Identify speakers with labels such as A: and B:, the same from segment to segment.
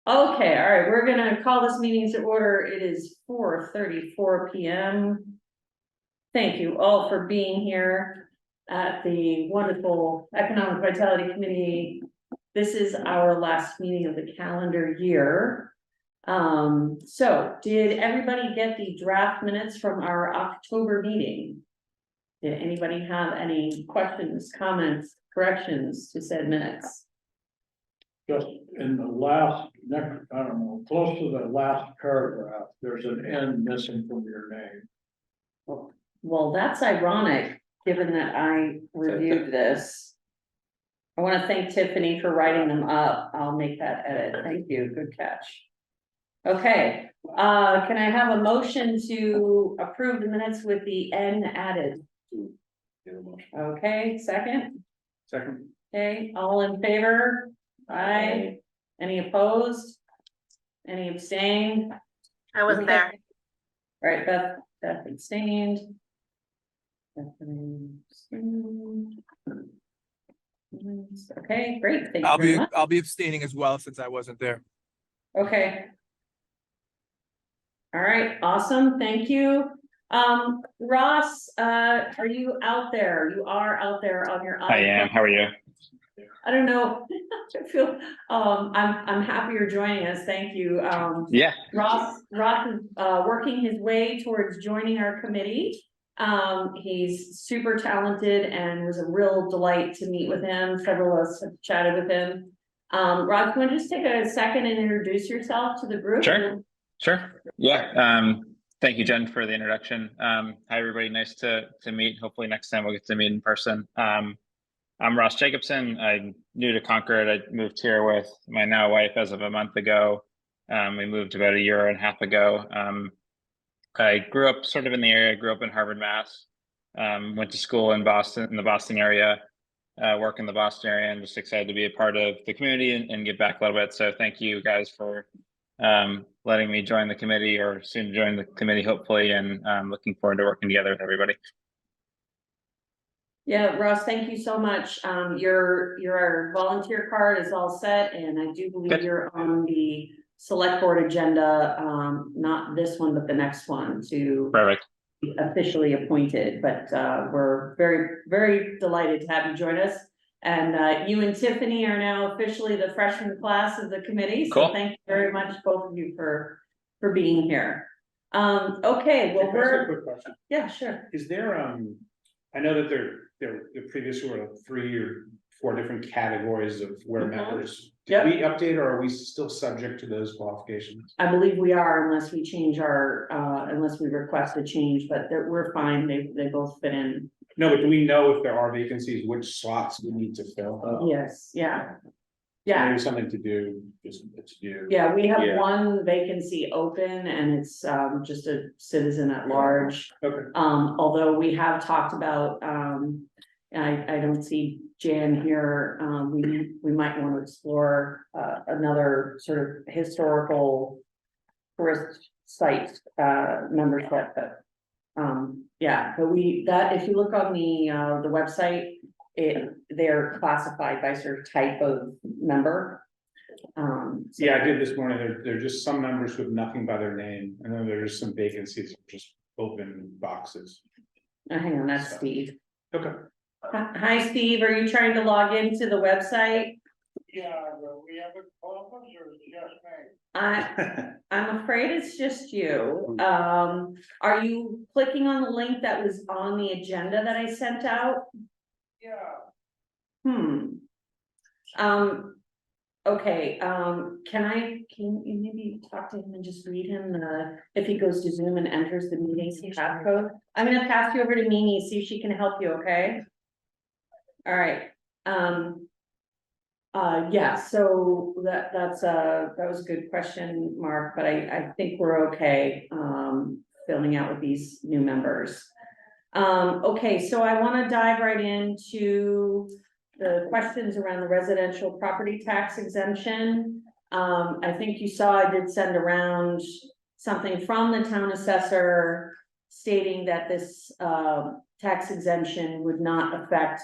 A: Okay, all right, we're gonna call this meeting to order. It is 4:34 p.m. Thank you all for being here at the wonderful Economic Vitality Committee. This is our last meeting of the calendar year. So did everybody get the draft minutes from our October meeting? Did anybody have any questions, comments, corrections to said minutes?
B: Just in the last, next, I don't know, close to the last paragraph, there's an N missing from your name.
A: Well, that's ironic, given that I reviewed this. I want to thank Tiffany for writing them up. I'll make that edit. Thank you. Good catch. Okay, can I have a motion to approve the minutes with the N added? Okay, second.
B: Second.
A: Okay, all in favor? Aye. Any opposed? Any abstained?
C: I wasn't there.
A: All right, Beth abstained. Bethany abstained. Okay, great. Thank you very much.
D: I'll be abstaining as well since I wasn't there.
A: Okay. All right, awesome. Thank you. Ross, are you out there? You are out there on your iPhone.
E: I am. How are you?
A: I don't know. I feel I'm happy you're joining us. Thank you.
E: Yeah.
A: Ross is working his way towards joining our committee. He's super talented and was a real delight to meet with him. Several of us have chatted with him. Ross, can you just take a second and introduce yourself to the group?
E: Sure. Yeah. Thank you, Jen, for the introduction. Hi, everybody. Nice to meet. Hopefully next time we'll get to meet in person. I'm Ross Jacobson. I'm new to Concord. I moved here with my now wife as of a month ago. We moved about a year and a half ago. I grew up sort of in the area. I grew up in Harvard, Mass. Went to school in Boston, in the Boston area, work in the Boston area, and just excited to be a part of the community and give back a little bit. So thank you guys for letting me join the committee, or soon join the committee, hopefully, and looking forward to working together with everybody.
A: Yeah, Ross, thank you so much. Your volunteer card is all set, and I do believe you're on the select board agenda, not this one, but the next one to
E: Perfect.
A: be officially appointed. But we're very, very delighted to have you join us. And you and Tiffany are now officially the freshman class of the committee. So thank you very much, both of you, for being here. Okay, well,
F: a quick question.
A: Yeah, sure.
F: Is there, I know that there previously were 3 or 4 different categories of where members. Did we update, or are we still subject to those qualifications?
A: I believe we are, unless we change our, unless we request a change, but we're fine. They both fit in.
F: No, but do we know if there are vacancies, which slots we need to fill?
A: Yes, yeah. Yeah.
F: Maybe something to do, just to do.
A: Yeah, we have one vacancy open, and it's just a citizen at large.
F: Okay.
A: Although we have talked about, I don't see Jan here, we might want to explore another sort of historical tourist site membership. But yeah, but if you look on the website, they're classified by sort of type of member.
F: Yeah, I did this morning. There are just some members with nothing by their name, and then there's some vacancies, just open boxes.
A: Hang on, that's Steve.
F: Okay.
A: Hi, Steve. Are you trying to log into the website?
B: Yeah, but we have a conference, or is it just me?
A: I'm afraid it's just you. Are you clicking on the link that was on the agenda that I sent out?
B: Yeah.
A: Okay, can you maybe talk to him and just read him if he goes to Zoom and enters the meeting passcode? I'm gonna pass you over to Mimi, see if she can help you, okay? All right, yeah, so that was a good question, Mark, but I think we're okay, filling out with these new members. Okay, so I wanna dive right into the questions around the residential property tax exemption. I think you saw I did send around something from the town assessor stating that this tax exemption would not affect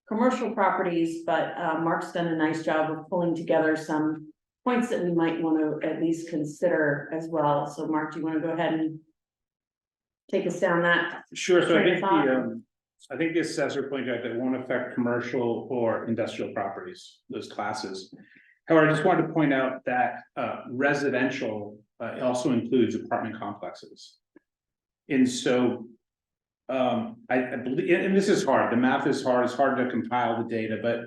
A: commercial properties, but Mark's done a nice job of pulling together some points that we might want to at least consider as well. So Mark, do you want to go ahead and take us down that?
F: Sure, so
A: Train of thought.
F: I think the assessor pointed out that it won't affect commercial or industrial properties, those classes. However, I just wanted to point out that residential also includes apartment complexes. And so I believe, and this is hard, the math is hard, it's hard to compile the data, but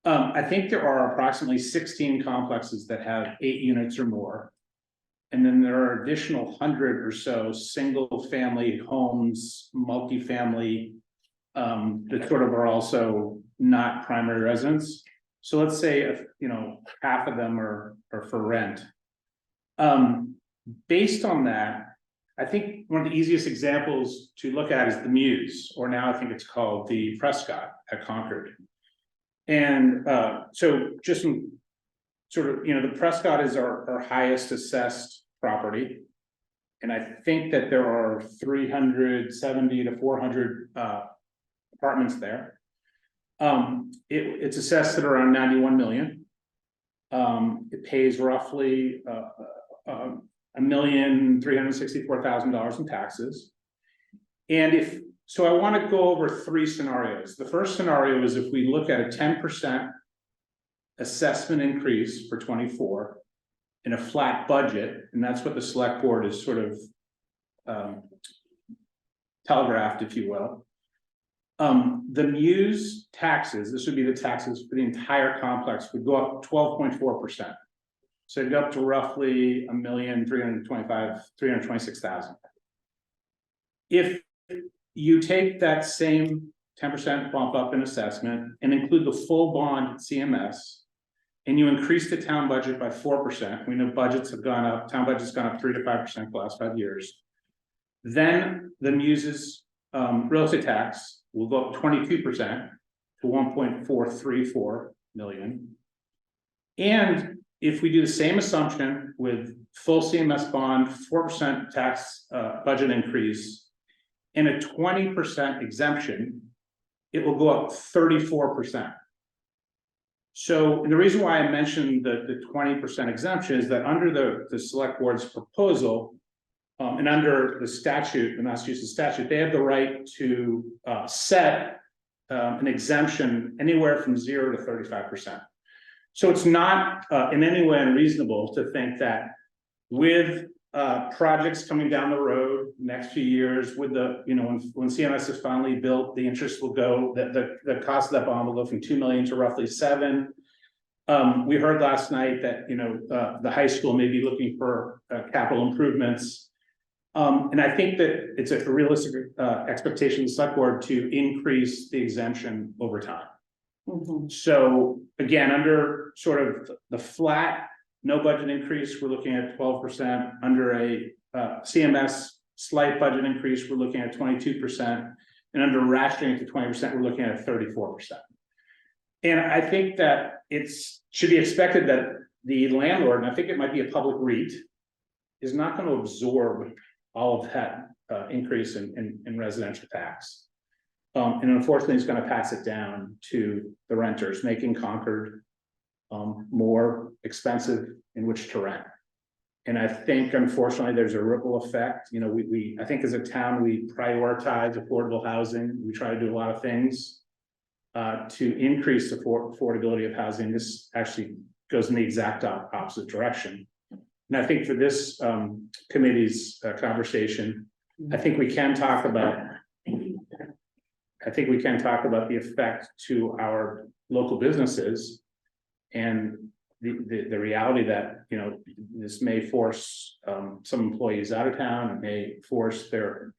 F: I think there are approximately 16 complexes that have 8 units or more. And then there are additional 100 or so single family homes, multifamily, that sort of are also not primary residence. So let's say if, you know, half of them are for rent. Based on that, I think one of the easiest examples to look at is the Muse, or now I think it's called the Prescott at Concord. And so just some sort of, you know, the Prescott is our highest assessed property. And I think that there are 370 to 400 apartments there. It's assessed at around 91 million. It pays roughly $1,364,000 in taxes. And if so, I want to go over 3 scenarios. The first scenario is if we look at a 10% assessment increase for 24 in a flat budget, and that's what the select board is sort of telegraphed, if you will. The Muse taxes, this would be the taxes for the entire complex, would go up 12.4%. So it'd go up to roughly $1,326,000. If you take that same 10% bump up in assessment and include the full bond at CMS, and you increase the town budget by 4%, we know budgets have gone up, town budget's gone up 3 to 5% for the last 5 years. Then the Muse's real estate tax will go up 22% to 1.434 million. And if we do the same assumption with full CMS bond, 4% tax budget increase, and a 20% exemption, it will go up 34%. So, and the reason why I mentioned the 20% exemption is that under the select board's proposal, and under the statute, the Massachusetts statute, they have the right to set an exemption anywhere from 0 to 35%. So it's not in any way unreasonable to think that with projects coming down the road next few years, with the, you know, when CMS is finally built, the interest will go, the cost of that bond will go from 2 million to roughly 7. We heard last night that, you know, the high school may be looking for capital improvements. And I think that it's a realistic expectation of the select board to increase the exemption over time.
A: Mm-hmm.
F: So again, under sort of the flat, no budget increase, we're looking at 12%. Under a CMS slight budget increase, we're looking at 22%. And under rationing to 20%, we're looking at 34%. And I think that should be expected that the landlord, and I think it might be a public REIT, is not going to absorb all of that increase in residential tax. And unfortunately, it's going to pass it down to the renters, making Concord more expensive in which to rent. And I think, unfortunately, there's a ripple effect. You know, I think as a town, we prioritize affordable housing. We try to do a lot of things to increase the affordability of housing. This actually goes in the exact opposite direction. And I think for this committee's conversation, I think we can talk about the effect to our local businesses and the reality that, you know, this may force some employees out of town. It may force their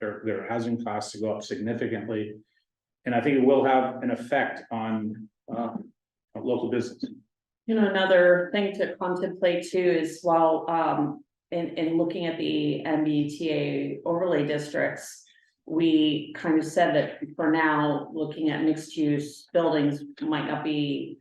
F: housing costs to go up significantly. And I think it will have an effect on local business.
A: You know, another thing to contemplate too is while in looking at the MBTA overlay districts, we kind of said that for now, looking at mixed use buildings might not be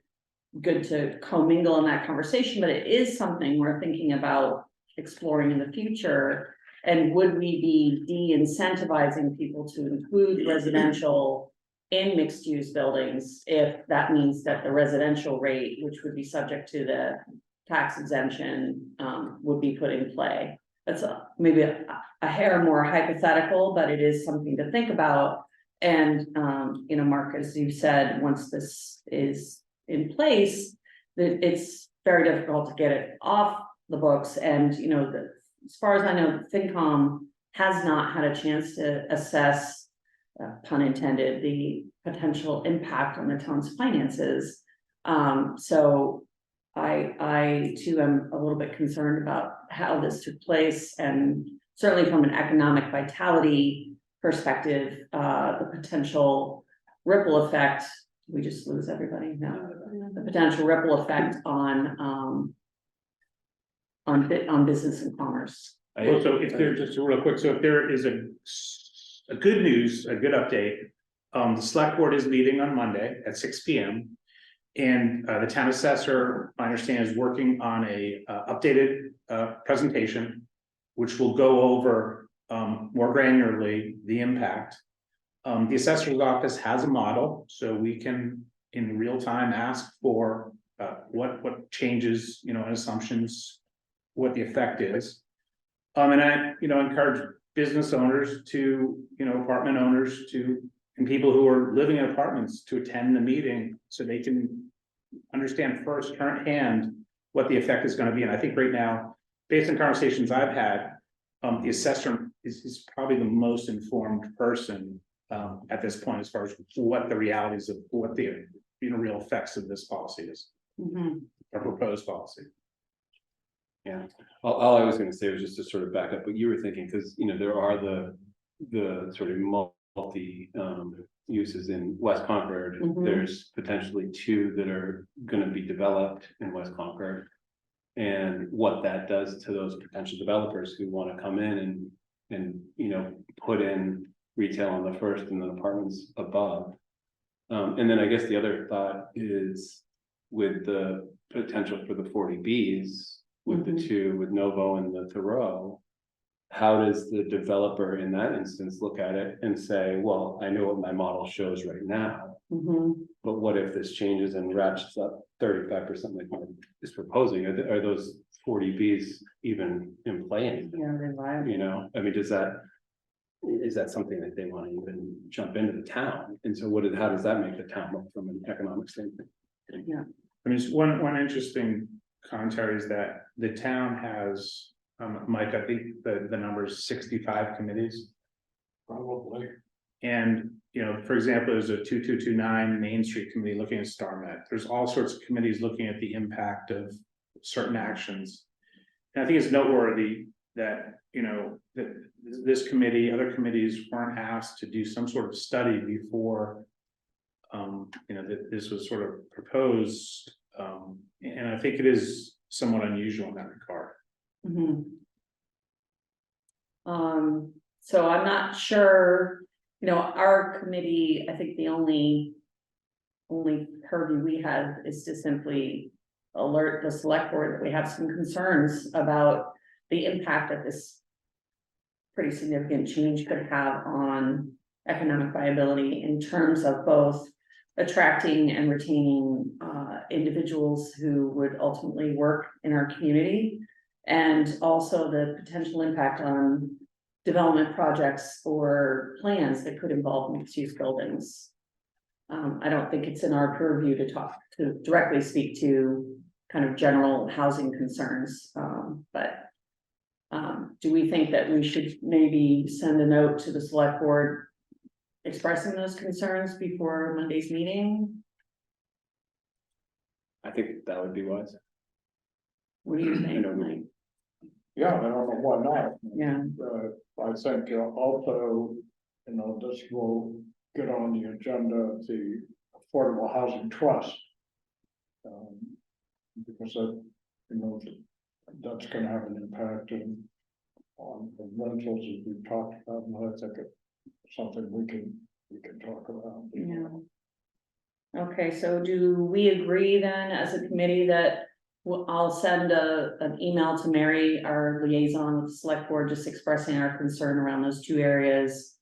A: good to commingle in that conversation, but it is something we're thinking about exploring in the future. And would we be de-incentivizing people to include residential in mixed use buildings if that means that the residential rate, which would be subject to the tax exemption, would be put in play. That's maybe a hair more hypothetical, but it is something to think about. And, Mark, as you said, once this is in place, that it's very difficult to get it off the books. And, as far as I know, FinCom has not had a chance to assess, pun intended, the potential impact on the town's finances. So I too am a little bit concerned about how this took place, and certainly from an economic vitality perspective, the potential ripple effect. We just lose everybody now. The potential ripple effect on business and commerce.
F: Well, so if there's just real quick, so if there is a good news, a good update, the select board is meeting on Monday at 6 p.m. And the town assessor, I understand, is working on a updated presentation, which will go over more granularly the impact. The assessor's office has a model, so we can in real time ask for what changes, and assumptions, what the effect is. And I, encourage business owners to, apartment owners to, and people who are living in apartments to attend the meeting so they can understand firsthand what the effect is going to be. And I think right now, based on conversations I've had, the assessor is probably the most informed person at this point as far as what the realities of what the real effects of this policy is, or proposed policy.
C: Yeah, all I was gonna say was just to sort of back up what you were thinking, because there are the sort of multi uses in West Concord. There's potentially 2 that are gonna be developed in West Concord. And what that does to those potential developers who want to come in and put in retail on the first and then apartments above. And then I guess the other thought is with the potential for the 40Bs, with the 2, with Novo and the Thoreau, how does the developer in that instance look at it and say, well, I know what my model shows right now, but what if this changes and ratchets up 35% like Mark is proposing? Are those 40Bs even in play anymore? I mean, is that something that they want to even jump into the town? And so how does that make the town look from an economic standpoint?
A: Yeah.
F: I mean, one interesting commentary is that the town has, Mike, I think the number is 65 committees.
B: Probably.
F: And, for example, there's a 2229 Main Street committee looking at StarMet. There's all sorts of committees looking at the impact of certain actions. And I think it's noteworthy that, that this committee, other committees weren't asked to do some sort of study before, that this was sort of proposed. And I think it is somewhat unusual in that regard.
A: So I'm not sure, our committee, I think the only purview we have is to simply alert the select board that we have some concerns about the impact that this pretty significant change could have on economic viability in terms of both attracting and retaining individuals who would ultimately work in our community, and also the potential impact on development projects or plans that could involve mixed-use buildings. I don't think it's in our purview to directly speak to kind of general housing concerns, but do we think that we should maybe send a note to the select board expressing those concerns before Monday's meeting?
C: I think that would be wise.
A: What do you think, Mike?
B: Yeah, I don't know why not.
A: Yeah.
B: I think also, this will get on the agenda of the Affordable Housing Trust. Because that's gonna have an impact on the rentals as we've talked about, and I think it's something we can talk about.
A: Yeah. Okay, so do we agree then as a committee that I'll send an email to Mary, our liaison with the select board, just expressing our concern around those 2 areas,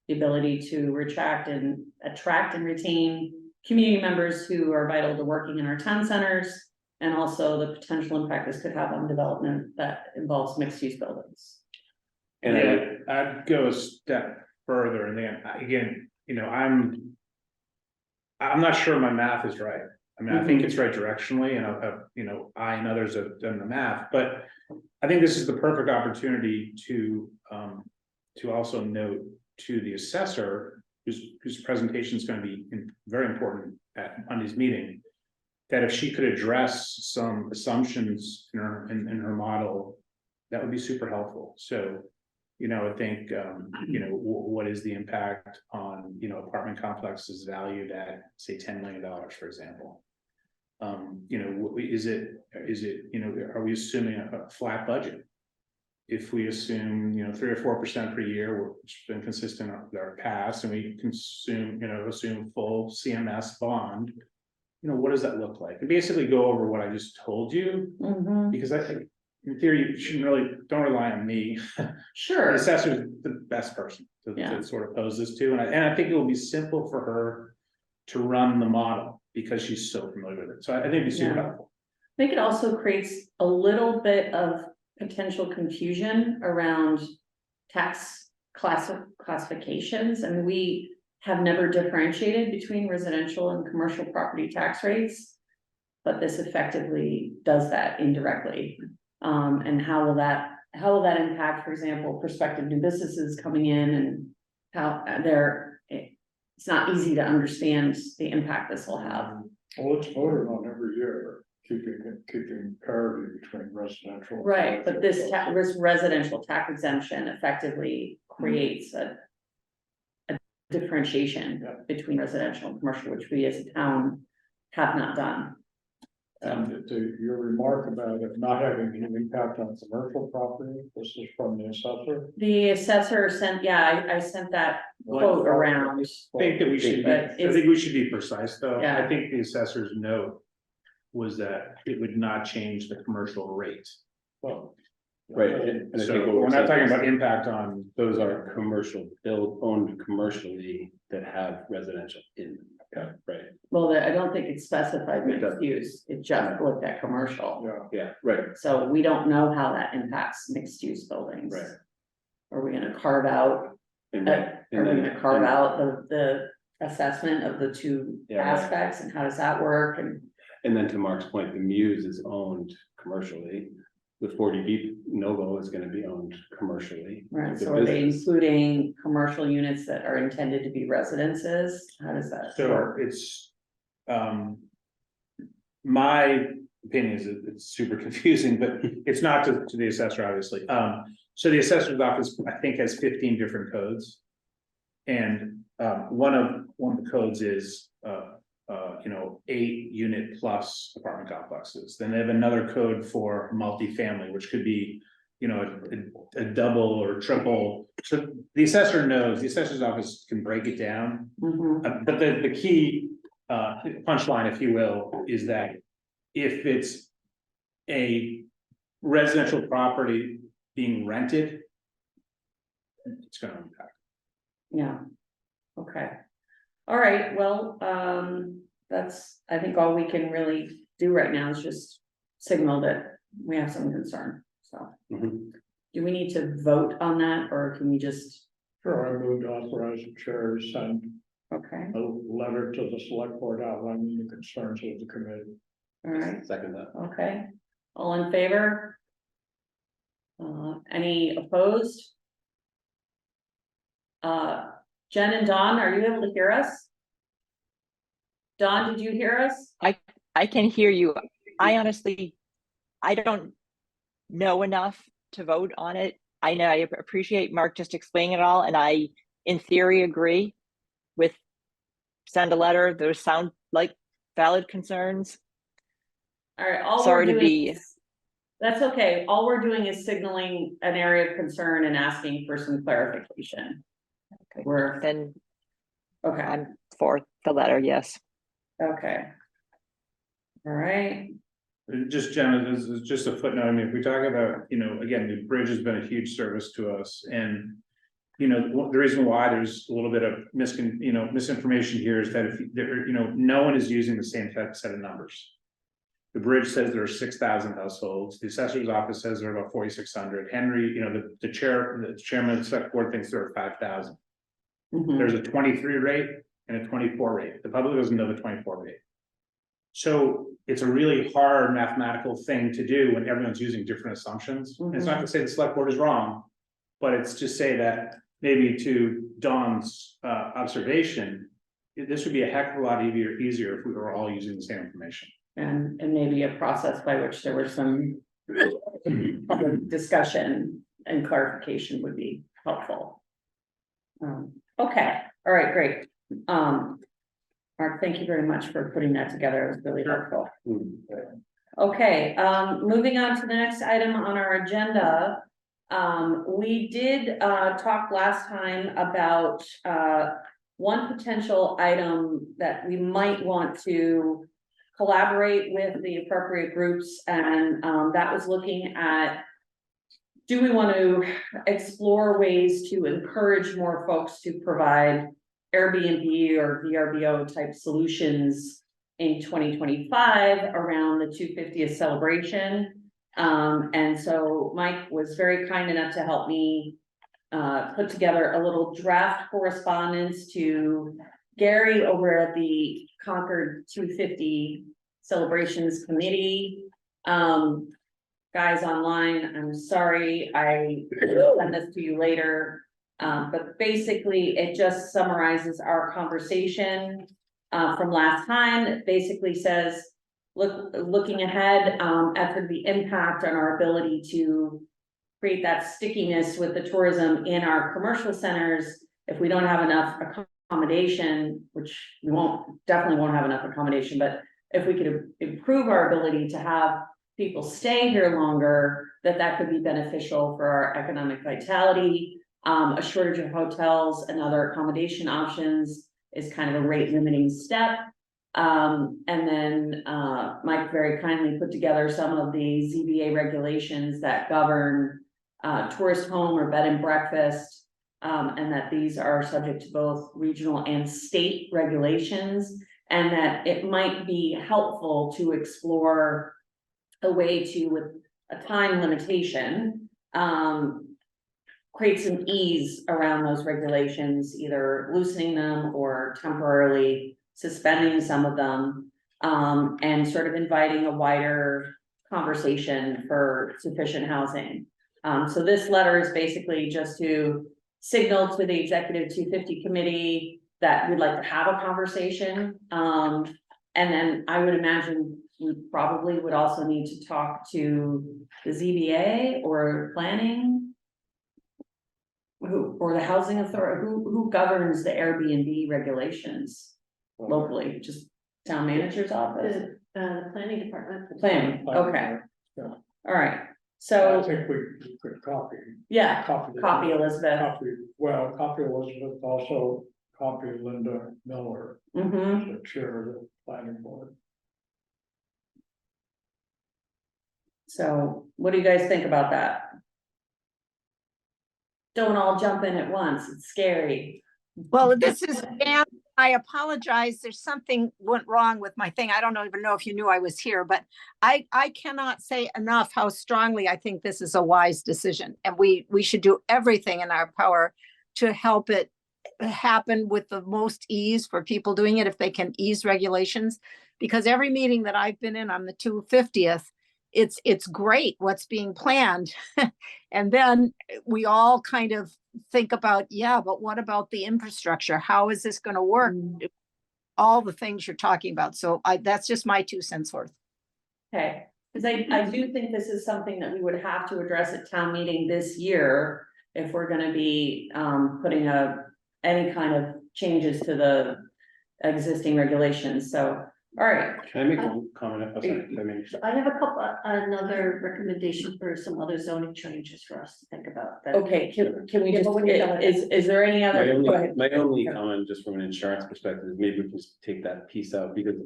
A: the ability to attract and retain community members who are vital to working in our town centers, and also the potential impact this could have on development that involves mixed-use buildings.
C: And
F: Yeah, I'd go a step further, and then, again, you know, I'm not sure my math is right. I mean, I think it's right directionally, and you know, I and others have done the math, but I think this is the perfect opportunity to also note to the assessor, whose presentation is going to be very important at Monday's meeting, that if she could address some assumptions in her model, that would be super helpful. So, you know, I think, you know, what is the impact on, you know, apartment complexes valued at, say, $10 million, for example? You know, is it, you know, are we assuming a flat budget? If we assume, you know, 3 or 4% per year, which has been consistent with our past, and we assume full CMS bond, you know, what does that look like? And basically go over what I just told you, because I think in theory, you don't rely on me. The
A: Sure,
F: assessor is the best person
A: Yeah.
F: to sort of pose this to, and I think it will be simple for her to run the model because she's so familiar with it. So I think it'd be super
A: Yeah.
F: helpful.
A: I think it also creates a little bit of potential confusion around tax classifications, and we have never differentiated between residential and commercial property tax rates. But this effectively does that indirectly. And how will that impact, for example, prospective new businesses coming in, and how it's not easy to understand the impact this will have.
B: Well, it's voted on every year, keeping parity between residential. and
A: Right, but this
B: commercial.
A: this residential tax exemption effectively creates a differentiation
B: Yeah.
A: between residential and commercial, which we as a town have not done.
B: And to your remark about it not having any impact on commercial property, this is from the assessor.
A: The assessor sent, I sent that quote around.
F: I think that we should be,
A: But
F: I
A: it's-
F: think we should be precise, though.
A: Yeah.
F: I think the assessor's note was that it would not change the commercial rate.
B: Well,
C: Right, and I
F: So
C: think what
F: we're
C: we're
F: not talking
C: saying
F: about
C: is
F: impact on,
C: those are commercial, owned commercially that have residential in them.
B: Yeah.
C: Right,
A: Well, I don't think it specified
C: It
A: mixed
C: doesn't.
A: use, it just looked at commercial.
B: yeah,
C: yeah, right,
A: So we don't know how that impacts mixed use buildings.
C: right.
A: Are we gonna carve out,
C: And
A: are
C: then-
A: we
C: and then-
A: gonna carve
C: and-
A: out the assessment of the two
C: Yeah, right.
A: aspects, and how does that work, and
C: And then to Mark's point, the Muse is owned commercially. The 40B Novo is gonna be owned commercially.
A: right,
C: The
A: so are they
C: business-
A: including commercial units that are intended to be residences? How does that
F: so
A: work?
F: it's, my opinion is that it's super confusing, but it's not to the assessor, obviously. So the assessor's office, I think, has 15 different codes. And, one of the codes is, 8-unit plus apartment complexes. Then they have another code for multifamily, which could be, a double or triple. So the assessor knows, the assessor's office can break it down.
A: Mhm.
F: But the key punchline, if you will, is that if it's a residential property being rented, it's gonna impact.
A: Yeah, okay. All right, well, that's, I think all we can really do right now is just signal that we have some concern, so.
C: Mhm.
A: Do we need to vote on that, or can we just,
B: sure, I moved to authorize the chair to send
A: okay,
B: a letter to the select board outlining the concerns of the committee.
A: all right,
C: Second that.
A: okay, all in favor? Any opposed? Jen and Don, are you able to hear us? Don, did you hear us?
G: I can hear you. I honestly, I don't know enough to vote on it. I know, I appreciate Mark just explaining it all, and I, in theory, agree with send a letter. Those sound like valid concerns.
A: All right, all we're
G: Sorry to
A: doing
G: be-
A: is- That's okay, all we're doing is signaling an area of concern and asking for some clarification.
G: Okay.
A: We're,
G: Then
A: okay,
G: I'm for the letter, yes.
A: okay. All right,
F: Just, Jenna, this is just a footnote. I mean, if we talk about, again, the bridge has been a huge service to us, and the reason why there's a little bit of misinformation here is that if no one is using the same set of numbers. The bridge says there are 6,000 households. The assessor's office says there are about 4,600. Henry, you know, the chairman of the select board thinks there are 5,000.
A: Mhm.
F: There's a 23 rate and a 24 rate. The public doesn't know the 24 rate. So it's a really hard mathematical thing to do when everyone's using different assumptions. And it's not to say the select board is wrong, but it's to say that maybe to Don's observation, this would be a heck of a lot easier if we were all using the same information.
A: And maybe a process by which there was some discussion and clarification would be helpful. Okay, all right, great. Mark, thank you very much for putting that together. It was really helpful. Okay, moving on to the next item on our agenda. We did talk last time about one potential item that we might want to collaborate with the appropriate groups, and that was looking at, do we want to explore ways to encourage more folks to provide Airbnb or VRBO type solutions in 2025 around the 250th celebration. And so Mike was very kind enough to help me put together a little draft correspondence to Gary over at the Concord 250 Celebrations Committee. Guys online, I'm sorry, I will send this to you later. But basically, it just summarizes our conversation from last time. It basically says, looking ahead at the impact on our ability to create that stickiness with the tourism in our commercial centers. If we don't have enough accommodation, which we definitely won't have enough accommodation, but if we could improve our ability to have people stay here longer, that could be beneficial for our economic vitality. A shortage of hotels and other accommodation options is kind of a rate limiting step. And then Mike very kindly put together some of the ZBA regulations that govern tourist home or bed and breakfast, and that these are subject to both regional and state regulations, and that it might be helpful to explore a way to, with a time limitation, create some ease around those regulations, either loosening them or temporarily suspending some of them, and sort of inviting a wider conversation for sufficient housing. So this letter is basically just to signal to the Executive 250 Committee that we'd like to have a conversation. And then I would imagine we probably would also need to talk to the ZBA or planning. Or the housing authority, who governs the Airbnb regulations locally, just town manager's office?
H: The planning department.
A: Planning, okay,
B: Yeah.
A: all right,
B: I
A: so,
B: think we could copy.
A: yeah,
B: Copy
A: Elizabeth.
B: Copy Elizabeth, also copy Linda Miller,
A: Mm-hmm.
B: the chair of the planning board.
A: So what do you guys think about that? Don't all jump in at once, it's scary.
H: Well, this is, Dan, I apologize. There's something went wrong with my thing. I don't even know if you knew I was here, but I cannot say enough how strongly I think this is a wise decision. And we should do everything in our power to help it happen with the most ease for people doing it, if they can ease regulations. Because every meeting that I've been in on the 250th, it's great what's being planned. And then we all kind of think about, yeah, but what about the infrastructure? How is this going to work? All the things you're talking about. So that's just my 2 cents worth.
A: Okay, because I do think this is something that we would have to address at town meeting this year if we're gonna be putting any kind of changes to the existing regulations, so, all right.
C: Can I make a comment? Oh, sorry, I mean,
I: I have another recommendation for some other zoning changes for us to think about. that-
A: Okay, can we
I: Yeah,
A: just,
I: but when you're done with
A: is there any other, go ahead.
C: my only comment, just from an insurance perspective, is maybe we can just take that piece out, because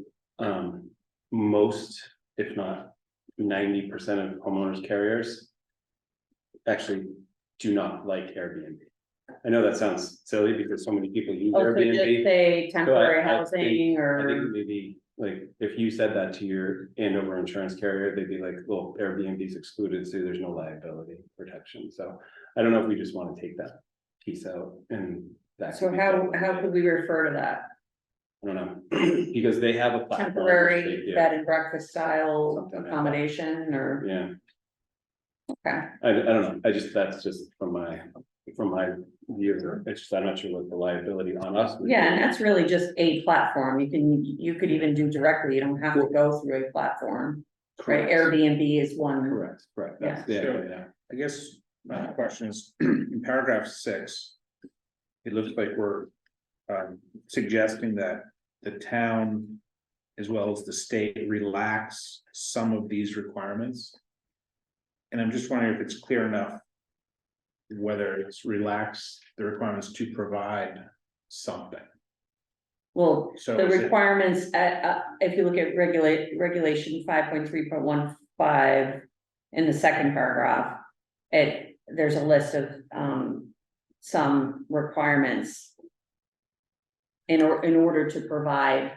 C: most, if not 90% of homeowners carriers actually do not like Airbnb. I know that sounds silly because so many people use
A: Oh, so just
C: Airbnb.
A: say temporary
C: I
A: housing
C: think
A: or,
C: maybe Like, if you said that to your Andover insurance carrier, they'd be like, well, Airbnb's excluded, so there's no liability protection, so. I don't know if we just wanna take that piece out and that.
A: So
C: could be done.
A: how could we refer to that?
C: I don't know, because they have a platform. which
A: Temporary
C: they give.
A: bed and breakfast style
C: Something like that.
A: accommodation or,
C: Yeah,
A: okay,
C: I don't know, that's just from my view, it's just, I'm not sure what the liability on us. would
A: yeah,
C: be.
A: and that's really just a platform, you could even do directly, you don't have to go through a platform. Right,
C: Correct.
A: Airbnb is one,
C: Correct, that's, yeah.
F: I guess my question is, in paragraph 6, it looks like we're suggesting that the town as well as the state relax some of these requirements. And I'm just wondering if it's clear enough whether it's relax the requirements to provide something.
A: well,
F: So
A: the
F: is it-
A: requirements if you look at regulation 5.3.15. In the second paragraph, there's a list of, some requirements. In order to provide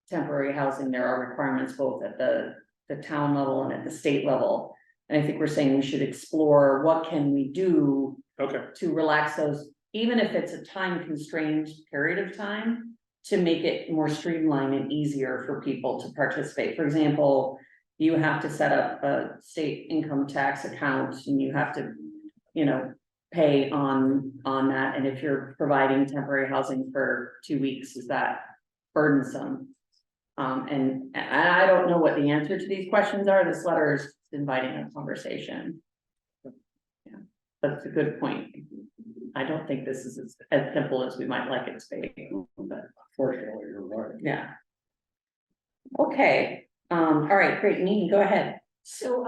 A: temporary housing, there are requirements both at the town level and at the state level. And I think we're saying we should explore what can we do
F: Okay,
A: to relax those, even if it's a time constrained period of time, to make it more streamlined and easier for people to participate. For example, you have to set up a state income tax account and you have to, pay on that. And if you're providing temporary housing for 2 weeks, is that burdensome? And I don't know what the answer to these questions are. This letter is inviting a conversation. Yeah, but it's a good point. I don't think this is as simple as we might like it to be, but
B: Fortunately, you're right.
A: yeah. Okay, all right, great, Nina, go ahead.
I: So,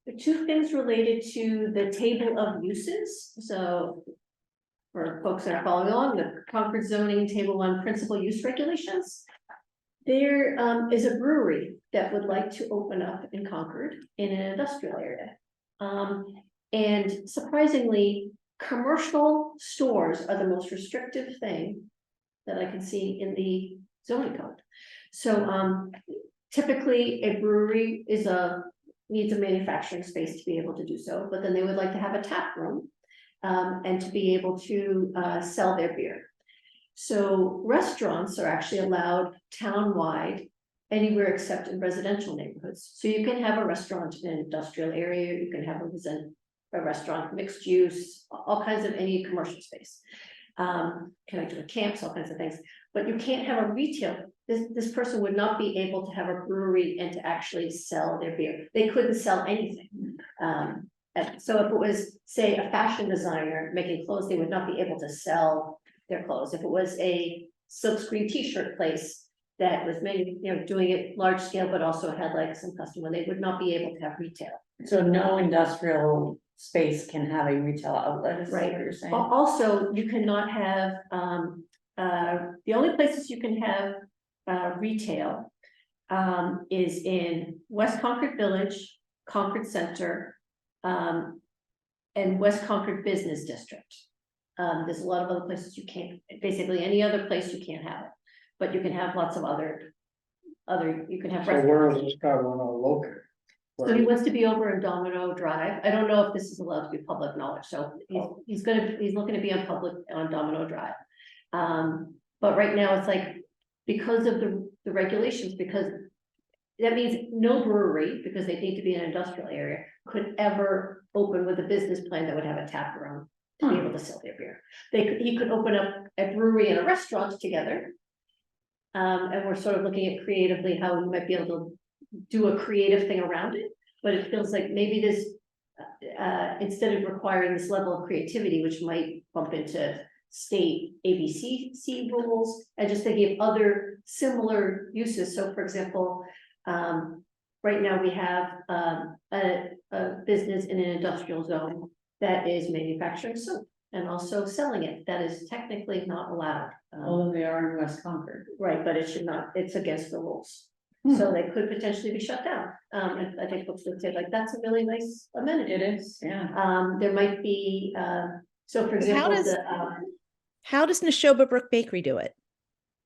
I: the two things related to the table of uses, so. For folks that are following along, the Concord zoning table 1 principal use regulations. There is a brewery that would like to open up in Concord in an industrial area. And surprisingly, commercial stores are the most restrictive thing that I can see in the zoning code. So typically a brewery needs a manufacturing space to be able to do so, but then they would like to have a tap room and to be able to sell their beer. So restaurants are actually allowed townwide anywhere except in residential neighborhoods. So you can have a restaurant in an industrial area, you can have a restaurant mixed use, all kinds of any commercial space. Connected with camps, all kinds of things, but you can't have a retail. This person would not be able to have a brewery and to actually sell their beer. They couldn't sell anything. And so if it was, say, a fashion designer making clothes, they would not be able to sell their clothes. If it was a silkscreen t-shirt place that was maybe, doing it large scale, but also had like some customer, they would not be able to have retail.
A: So no industrial space can have a retail outlet, is that what you're saying?
I: Also, you cannot have, the only places you can have retail is in West Concord Village, Concord Center, and West Concord Business District. There's a lot of other places you can't, basically any other place you can't have it, but you can have lots of other, you can have
B: So where
I: restaurants.
B: is this guy want to locate?
I: So he wants to be over in Domino Drive. I don't know if this is allowed to be public knowledge, so he's looking to be on Domino Drive. But right now it's like, because of the regulations, because that means no brewery, because they need to be in an industrial area, could ever open with a business plan that would have a tap room to be able to sell their beer. He could open up a brewery and a restaurant together. And we're sort of looking at creatively how we might be able to do a creative thing around it, but it feels like maybe this, instead of requiring this level of creativity, which might bump into state ABCC rules, and just thinking of other similar uses. So for example, right now we have a business in an industrial zone that is manufacturing soap and also selling it. That is technically not allowed.
A: Although they are in West Concord.
I: Right, but it should not, it's against the rules. So they could potentially be shut down. And I think folks would say like, that's a really nice amenity.
A: It is, yeah.
I: There might be, so for example,
J: How does Neshoba Brook Bakery do it?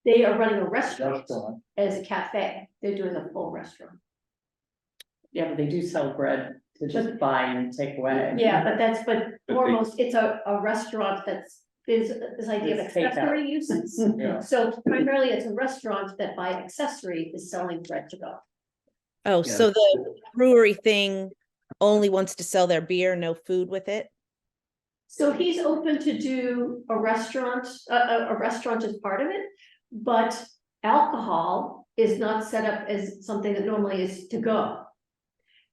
I: They are running a restaurant
B: Restaurant.
I: as a cafe. They're doing a full restaurant.
A: Yeah, but they do sell bread to just buy and take away.
I: Yeah, but
C: But they-
I: foremost, it's a restaurant that's, there's this idea of
A: It's takeout.
I: accessory uses.
B: Yeah.
I: So primarily it's a restaurant that by accessory is selling bread to go.
J: Oh,
C: Yeah.
J: so the brewery thing only wants to sell their beer, no food with it?
I: So he's open to do a restaurant as part of it, but alcohol is not set up as something that normally is to go.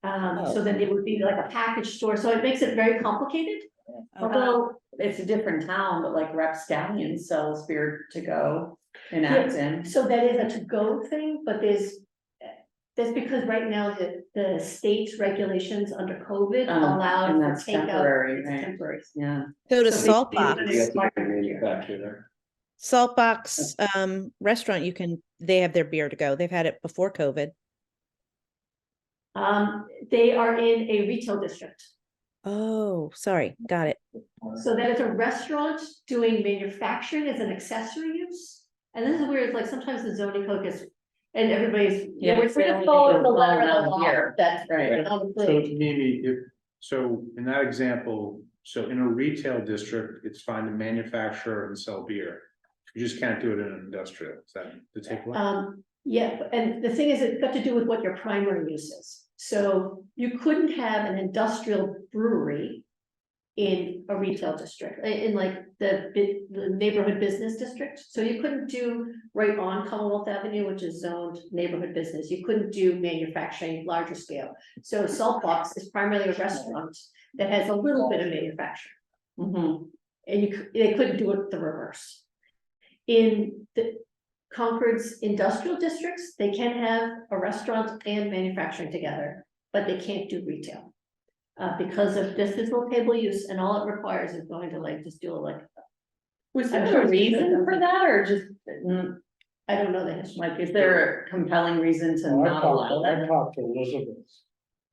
I: So then it would be like a package store, so it makes it very complicated.
A: Although it's a different town, but like Rapscallion sells beer to go in
I: Yeah.
A: Acton.
I: So that is a to-go thing, but that's because right now the state's regulations under COVID allow
A: and
I: for
A: that's
I: takeout.
A: temporary,
I: It's
A: right?
I: temporary.
A: Yeah.
J: So to
I: So they-
J: Saltbox,
C: You got to manufacture there.
J: Saltbox restaurant, they have their beer to go. They've had it before COVID.
I: They are in a retail district.
J: Oh, sorry, got it.
I: So that is a restaurant doing manufacturing as an accessory use. And this is where it's like sometimes the zoning code gets, and everybody's,
A: Yeah,
I: we're
A: it's the
I: just
A: only
I: following
A: thing
I: the
A: that's
I: letter of
A: going
I: the
A: on
I: law.
A: here.
I: That's
A: Right.
F: So
I: obviously,
F: Mimi, so in that example, so in a retail district, it's fine to manufacture and sell beer. You just can't do it in an industrial, is that the takeaway?
I: yeah, and the thing is, it's got to do with what your primary use is. So you couldn't have an industrial brewery in a retail district, in like the neighborhood business district. So you couldn't do right on Commonwealth Avenue, which is zoned neighborhood business. You couldn't do manufacturing larger scale. So Saltbox is primarily a restaurant that has a little bit of manufacturing.
A: Mhm.
I: And they couldn't do it the reverse. In the Concord's industrial districts, they can have a restaurant and manufacturing together, but they can't do retail. Because of this physical table use, and all it requires is going to like, just do a like,
A: Was
I: I'm
A: there
I: sure
A: a
I: it's
A: reason for
I: something-
A: that, or just,
I: I don't know the history.
A: like, is there a compelling reason to not allow
B: I
A: that?
B: talked to Elizabeth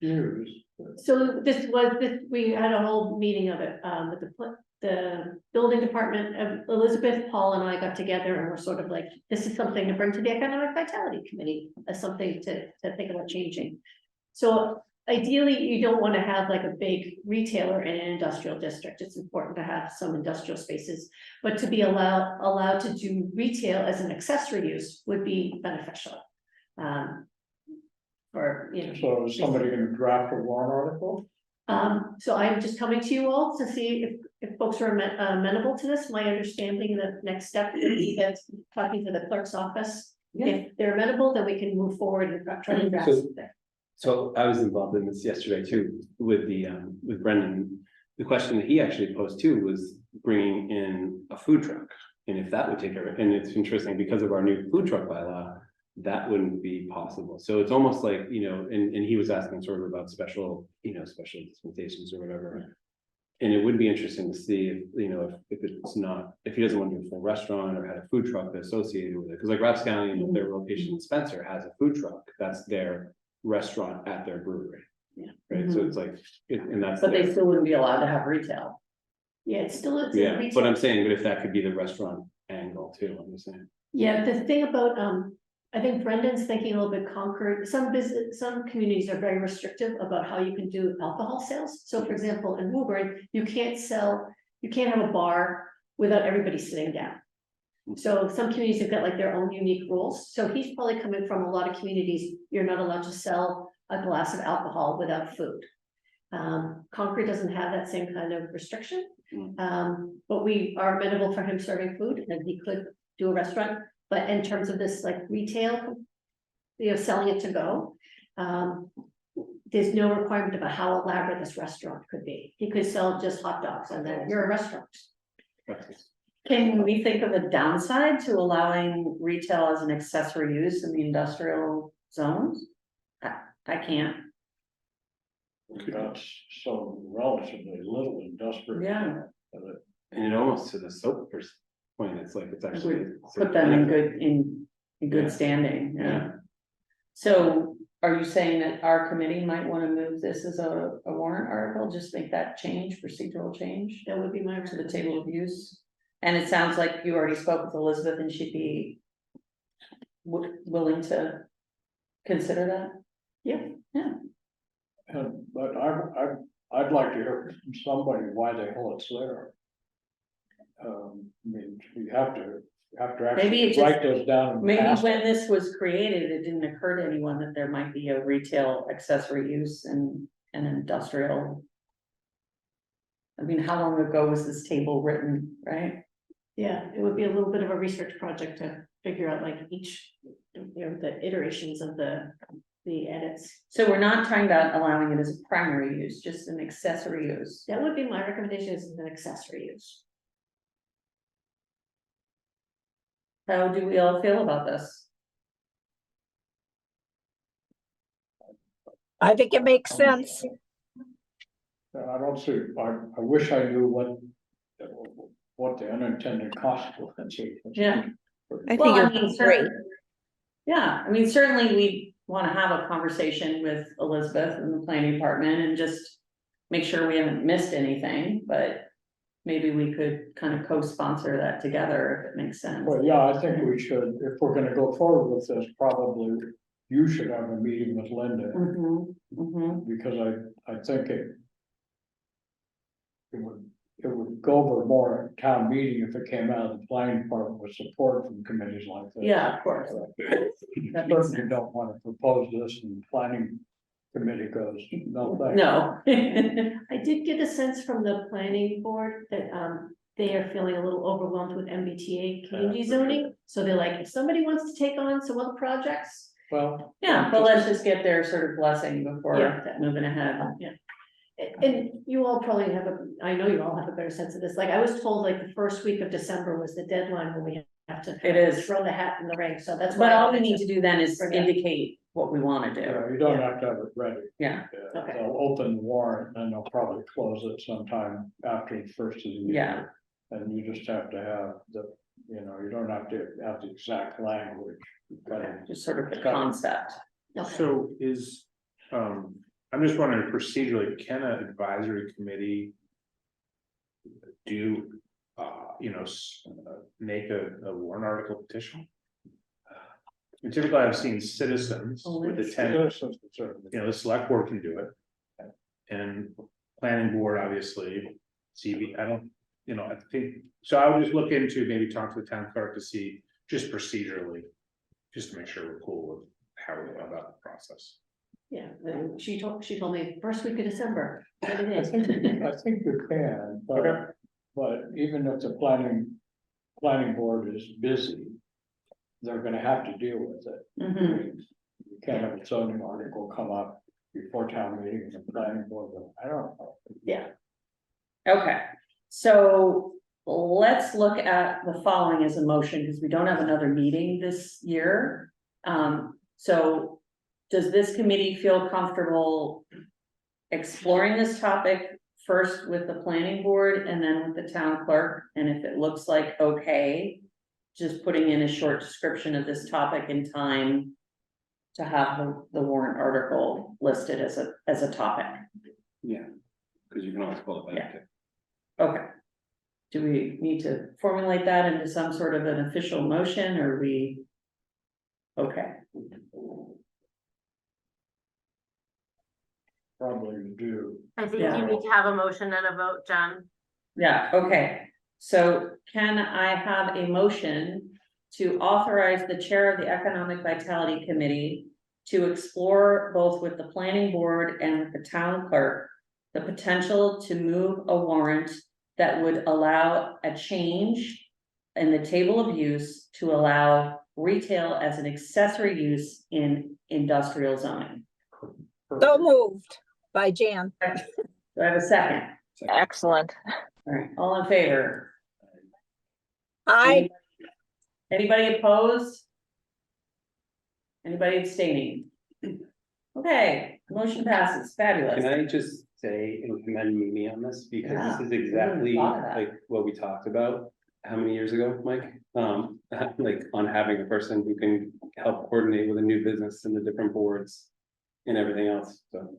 B: Hughes.
I: So we had a whole meeting of it, with the building department of Elizabeth, Paul and I got together and we're sort of like, this is something to bring to the Economic Vitality Committee as something to think about changing. So ideally, you don't want to have like a big retailer in an industrial district. It's important to have some industrial spaces, but to be allowed to do retail as an accessory use would be beneficial. Or, you know.
B: So is somebody gonna draft a warrant article?
I: So I'm just coming to you all to see if folks are amenable to this. My understanding, the next step is that talking to the clerk's office.
A: Yeah.
I: If they're amenable, then we can move forward and try to draft
C: So-
I: something.
C: So I was involved in this yesterday too, with with Brendan. The question that he actually posed too was bringing in a food truck. And if that would take care of it, and it's interesting because of our new food truck bylaw, that wouldn't be possible. So it's almost like, and he was asking sort of about special dispensations or whatever. And it would be interesting to see if it's not, if he doesn't want to do a full restaurant or had a food truck associated with it. Because like Rapscallion, their location in Spencer has a food truck. That's their restaurant at their brewery.
I: Yeah.
C: Right, so it's like, and that's.
A: But they
C: their-
A: still wouldn't be allowed to have retail.
I: Yeah, it's still. a
C: Yeah,
I: retail.
C: but I'm saying, but if that could be the restaurant angle too, I'm just saying.
I: Yeah, the thing about, I think Brendan's thinking a little bit Concord, some communities are very restrictive about how you can do alcohol sales. So for example, in Woburn, you can't have a bar without everybody sitting down. So some communities have got like their own unique rules. So he's probably coming from a lot of communities, you're not allowed to sell a glass of alcohol without food. Concord doesn't have that same kind of restriction. But we are amenable for him serving food and he could do a restaurant, but in terms of this like retail, selling it to go. There's no requirement about how elaborate this restaurant could be. He could sell just hot dogs and then you're a restaurant.
A: Can we think of a downside to allowing retail as an accessory use in the industrial zones? I can't.
B: That's so relatively little industrial.
A: Yeah.
C: And it almost to the soap point, it's like, it's actually.
A: Put them in good
C: Yeah.
A: standing, yeah.
C: Yeah.
A: So are you saying that our committee might want to move this as a warrant article, just make that change, procedural change
I: That would be my
A: to the table of use? And it sounds like you already spoke with Elizabeth and she'd be willing to consider that?
B: But I'd like to hear from somebody why the hell it's there. I mean, we have to
A: Maybe it
B: actually
A: just-
B: write those down. and
A: Maybe
B: pass
A: when
B: it.
A: this was created, it didn't occur to anyone that there might be a retail accessory use and an industrial. I mean, how long ago was this table written, right?
I: Yeah, it would be a little bit of a research project to figure out like each, the iterations of the edits.
A: So we're not talking about allowing it as a primary use, just an accessory use.
I: That would be my recommendation as an accessory use.
A: How do we all feel about this?
H: I think it makes sense.
B: I don't see, I wish I knew what the unintended consequences.
A: Yeah.
J: I
A: Well,
J: think
A: I
J: it
A: mean,
J: would be great.
A: Yeah, I mean, certainly we wanna have a conversation with Elizabeth and the planning department and just make sure we haven't missed anything, but maybe we could kind of co-sponsor that together if it makes sense.
B: Well, yeah, I think we should, if we're gonna go forward with this, probably you should have a meeting with Linda,
A: Mhm, mhm.
B: because I think it would go over more at town meeting if it came out of the planning department with support from committees like this.
A: Yeah, of course. That makes
B: Certainly don't wanna propose this and the planning committee goes, no, thanks.
A: No.
I: I did get a sense from the planning board that, they are feeling a little overwhelmed with MBTA community zoning. So they're like, if somebody wants to take on some other projects,
B: Well.
A: Yeah, but let's just get their sort of blessing before
I: Yeah.
A: moving ahead.
I: and you all probably have I know you all have a better sense of this. Like I was told like the first week of December was the deadline when we have to.
A: It is.
I: Throw the hat in the ring. So that's why.
A: But
I: I
A: all we
I: wanted
A: need to do then is
I: bring it up.
A: indicate what we wanna do.
B: Yeah, you don't have to have it ready.
A: Yeah,
I: Okay.
B: They'll open the warrant and they'll probably close it sometime after the first of the year.
A: Yeah.
B: And you just have to have you don't have to have the exact language. You've got to-
A: just sort of the concept.
I: Okay.
F: So I'm just wondering procedurally, can an advisory committee do, make a warrant article petition? And typically I've seen citizens with the
B: Citizens can certainly-
F: the select board can do it. And planning board, obviously, I don't, I think, so I would just look into, maybe talk to the town clerk to see, just procedurally. Just to make sure we're cool with how we go about the process.
I: Yeah, and she told me first week of December. What it
B: I
I: is.
B: think you can,
F: Okay.
B: but even if the planning board is busy, they're gonna have to deal with it.
A: Mhm.
B: You can't have a zoning article come up before town meeting and the planning board, I don't know.
I: Yeah.
A: Okay, so let's look at the following as a motion, because we don't have another meeting this year. So does this committee feel comfortable exploring this topic first with the planning board and then with the town clerk? And if it looks like okay, just putting in a short description of this topic in time to have the warrant article listed as a topic.
C: Yeah, because you can always pull it back.
A: Okay. Do we need to formulate that into some sort of an official motion, or we? Okay,
B: Probably do.
K: I think
A: Yeah.
K: you need to have a motion and a vote, John.
A: yeah, okay. So can I have a motion to authorize the chair of the Economic Vitality Committee to explore both with the planning board and with the town clerk the potential to move a warrant that would allow a change in the table of use to allow retail as an accessory use in industrial zoning?
H: So moved by Jan.
A: Do I have a second?
G: Excellent.
A: All right, all in favor?
H: I,
A: Anybody opposed? Anybody abstaining? Okay, motion passes, fabulous.
C: Can I just say and commend Mimi on this, because
A: Yeah,
C: this is
A: I
C: exactly
A: hadn't thought of that.
C: like what we talked about, how many years ago, Mike? Like on having a person who can help coordinate with a new business and the different boards and everything else, so.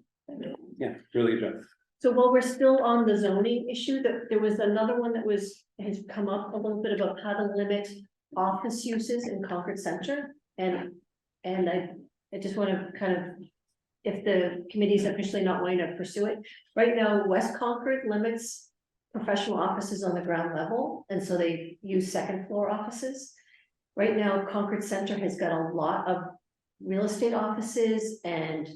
C: Yeah, really good job.
I: So while we're still on the zoning issue, there was another one that has come up a little bit about how to limit office uses in Concord Center. and I just want to kind of, if the committee's officially not wanting to pursue it, right now, West Concord limits professional offices on the ground level, and so they use second floor offices. Right now, Concord Center has got a lot of real estate offices and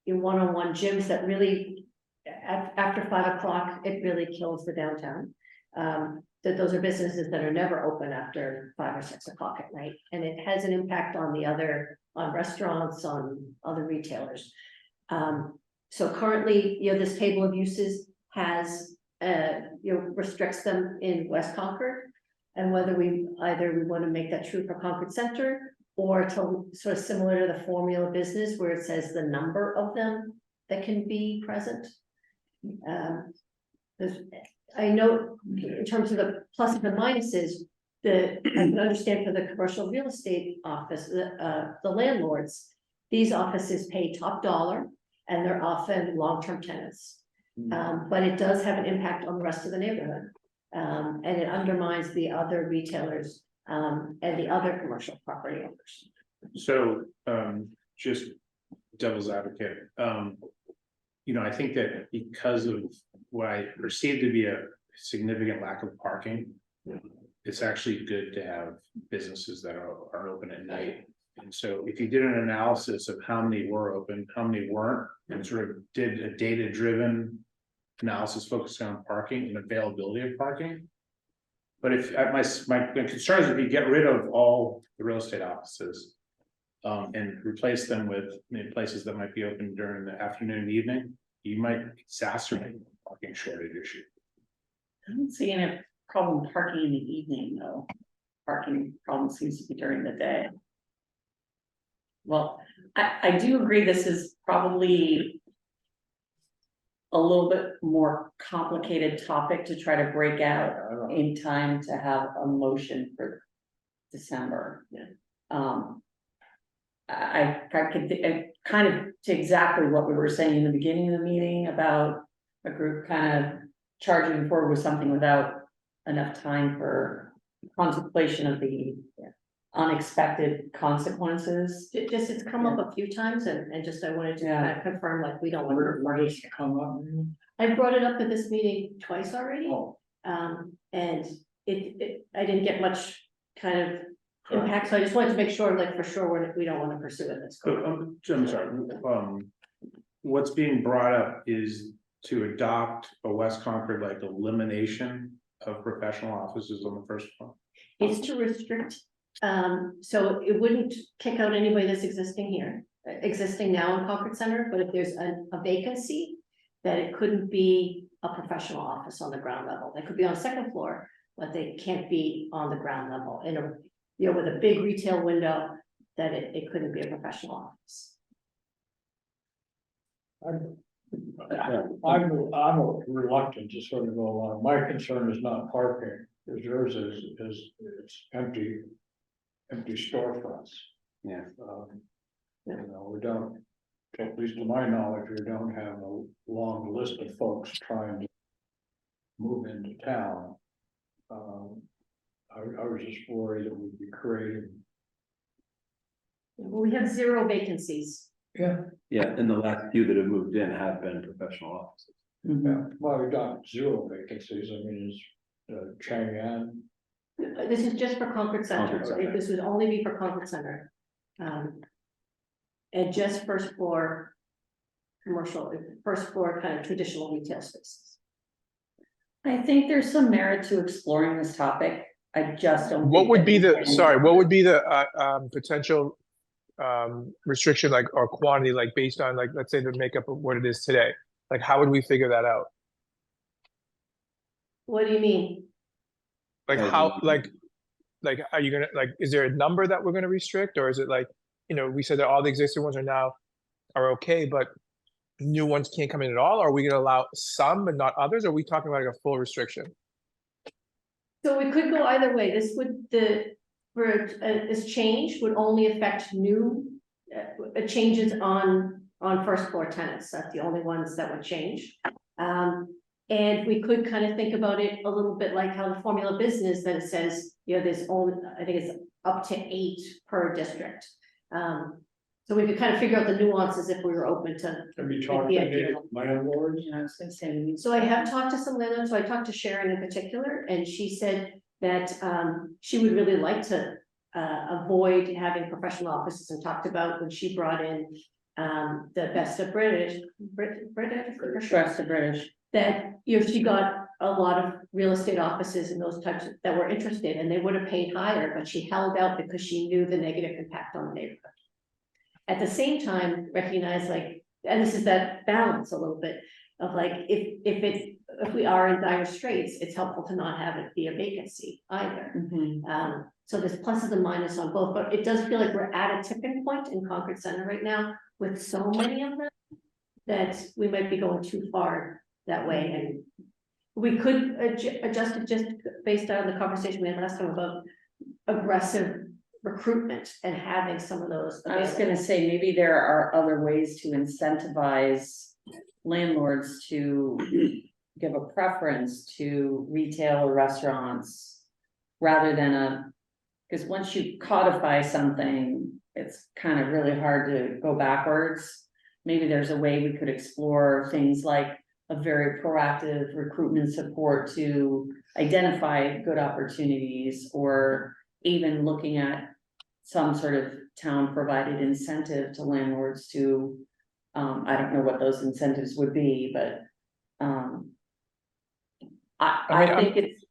I: in one-on-one gyms that really, after 5 o'clock, it really kills the downtown. That those are businesses that are never open after 5 or 6 o'clock at night, and it has an impact on on restaurants, on other retailers. So currently, this table of uses has, restricts them in West Concord. And whether we want to make that true for Concord Center, or to sort of similar to the formula business where it says the number of them that can be present. I know in terms of the pluses and minuses, I can understand for the commercial real estate office, the landlords, these offices pay top dollar and they're often long-term tenants. But it does have an impact on the rest of the neighborhood. And it undermines the other retailers and the other commercial property owners.
F: So, just devil's advocate, I think that because of what I perceive to be a significant lack of parking, it's actually good to have businesses that are open at night. And so if you did an analysis of how many were open, how many weren't, and sort of did a data-driven analysis focused on parking and availability of parking. But if my concern is if you get rid of all the real estate offices and replace them with places that might be open during the afternoon and evening, you might exacerbate the parking shortage issue.
A: I don't see any problem parking in the evening, though. Parking problem seems to be during the day. Well, I do agree this is probably a little bit more complicated topic to try to break out in time to have a motion for December. I could kind of to exactly what we were saying in the beginning of the meeting about a group kind of charging forward with something without enough time for contemplation of the unexpected consequences.
I: It's come up a few times and just I wanted to kind of confirm, like, we don't want
B: Where does it come up?
I: I brought it up at this meeting twice already.
B: Oh.
I: And I didn't get much kind of impact, so I just wanted to make sure, like, for sure, we don't want to pursue it. That's cool.
F: I'm sorry, what's being brought up is to adopt a West Concord like elimination of professional offices on the first floor.
I: It's to restrict, so it wouldn't kick out anybody that's existing now in Concord Center, but if there's a vacancy, that it couldn't be a professional office on the ground level. They could be on the second floor, but they can't be on the ground level in a, with a big retail window, that it couldn't be a professional office.
B: I'm reluctant to sort of go along. My concern is not parking, because yours is it's empty storefronts.
C: Yeah.
B: We don't, at least to my knowledge, we don't have a long list of folks trying to move into town. I was just worried that we'd be creating.
I: We have 0 vacancies.
B: Yeah.
C: Yeah, and the last few that have moved in have been professional offices.
B: Yeah, well, we got 0 vacancies. I mean, is Chang'an.
I: This is just for Concord Center.
C: Concord Center.
I: This would only be for Concord Center. And just first floor commercial, first floor kind of traditional retail spaces.
A: I think there's some merit to exploring this topic. I just don't.
D: What
A: think
D: would
A: that
D: be
A: we
D: the,
A: can-
D: sorry, what would be the potential restriction, like, or quantity, like based on, like, let's say the makeup of what it is today? Like, how would we figure that out?
I: What do you mean?
D: Like how, like, are you gonna, like, is there a number that we're gonna restrict, or is it like, we said that all the existing ones are okay, but new ones can't come in at all? Are we gonna allow some but not others? Or are we talking about like a full restriction?
I: So we could go either way. This would, this change would only affect new changes on first floor tenants. That's the only ones that would change. And we could kind of think about it a little bit like how the formula business that it says, there's only, I think it's up to 8 per district. So we could kind of figure out the nuances if we were open to.
B: Have you
I: like,
B: talked
I: the
B: to
I: idea.
B: any landlords?
A: I was gonna say.
I: So I have talked to some landlords, so I talked to Sharon in particular, and she said that she would really like to avoid having professional offices, and talked about when she brought in the Best of British.
A: Trust the British.
I: That, you know, she got a lot of real estate offices and those types that were interested, and they would have paid higher, but she held out because she knew the negative impact on the neighborhood. At the same time, recognize like, and this is that balance a little bit of like, if we are in dire straits, it's helpful to not have it be a vacancy either.
A: Mhm.
I: So there's pluses and minuses on both, but it does feel like we're at a tipping point in Concord Center right now with so many of them that we might be going too far that way, and we could adjust it just based on the conversation we had last time about aggressive recruitment and having some of those.
A: I was
I: available.
A: gonna say, maybe there are other ways to incentivize landlords to give a preference to retail or restaurants rather than because once you codify something, it's kind of really hard to go backwards. Maybe there's a way we could explore things like a very proactive recruitment support to identify good opportunities, or even looking at some sort of town provided incentive to landlords to, I don't know what those incentives would be, but, I think it's,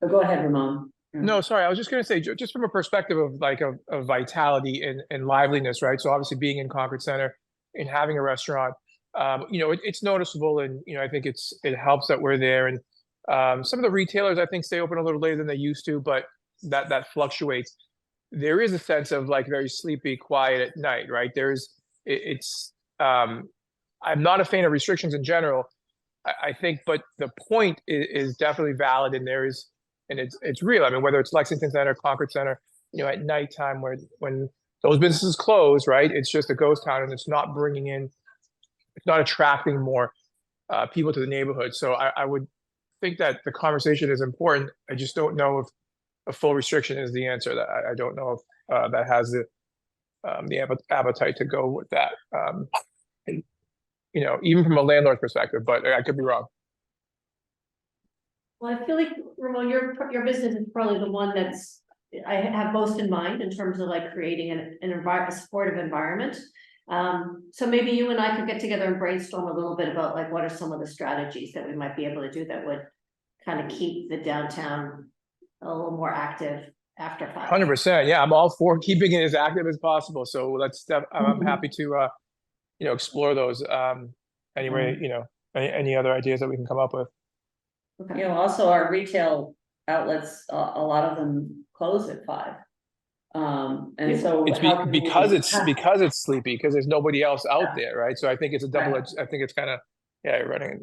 A: go ahead, Ramon.
D: No, sorry, I was just gonna say, just from a perspective of like of vitality and liveliness, right? So obviously being in Concord Center and having a restaurant, you know, it's noticeable, and you know, I think it helps that we're there. And some of the retailers I think stay open a little later than they used to, but that fluctuates. There is a sense of like very sleepy, quiet at night, right? I'm not a fan of restrictions in general. I think, but the point is definitely valid, and it's real. I mean, whether it's Lexington Center, Concord Center, you know, at nighttime when those businesses close, right? It's just a ghost town, and it's not attracting more people to the neighborhood. So I would think that the conversation is important. I just don't know if a full restriction is the answer. That I don't know if that has the appetite to go with that. And, you know, even from a landlord perspective, but I could be wrong.
I: Well, I feel like, Ramon, your business is probably the one that's, I have most in mind in terms of like creating a supportive environment. So maybe you and I could get together and brainstorm a little bit about like, what are some of the strategies that we might be able to do that would kind of keep the downtown a little more active after 5.
D: 100%. Yeah, I'm all for keeping it as active as possible. So I'm happy to, you know, explore those. Anyway, you know, any other ideas that we can come up with.
A: You know, also our retail outlets, a lot of them close at 5. And so
D: It's
A: how can we-
D: because it's sleepy, because there's nobody else out there, right? So I think it's a double-edged. I think it's kind of running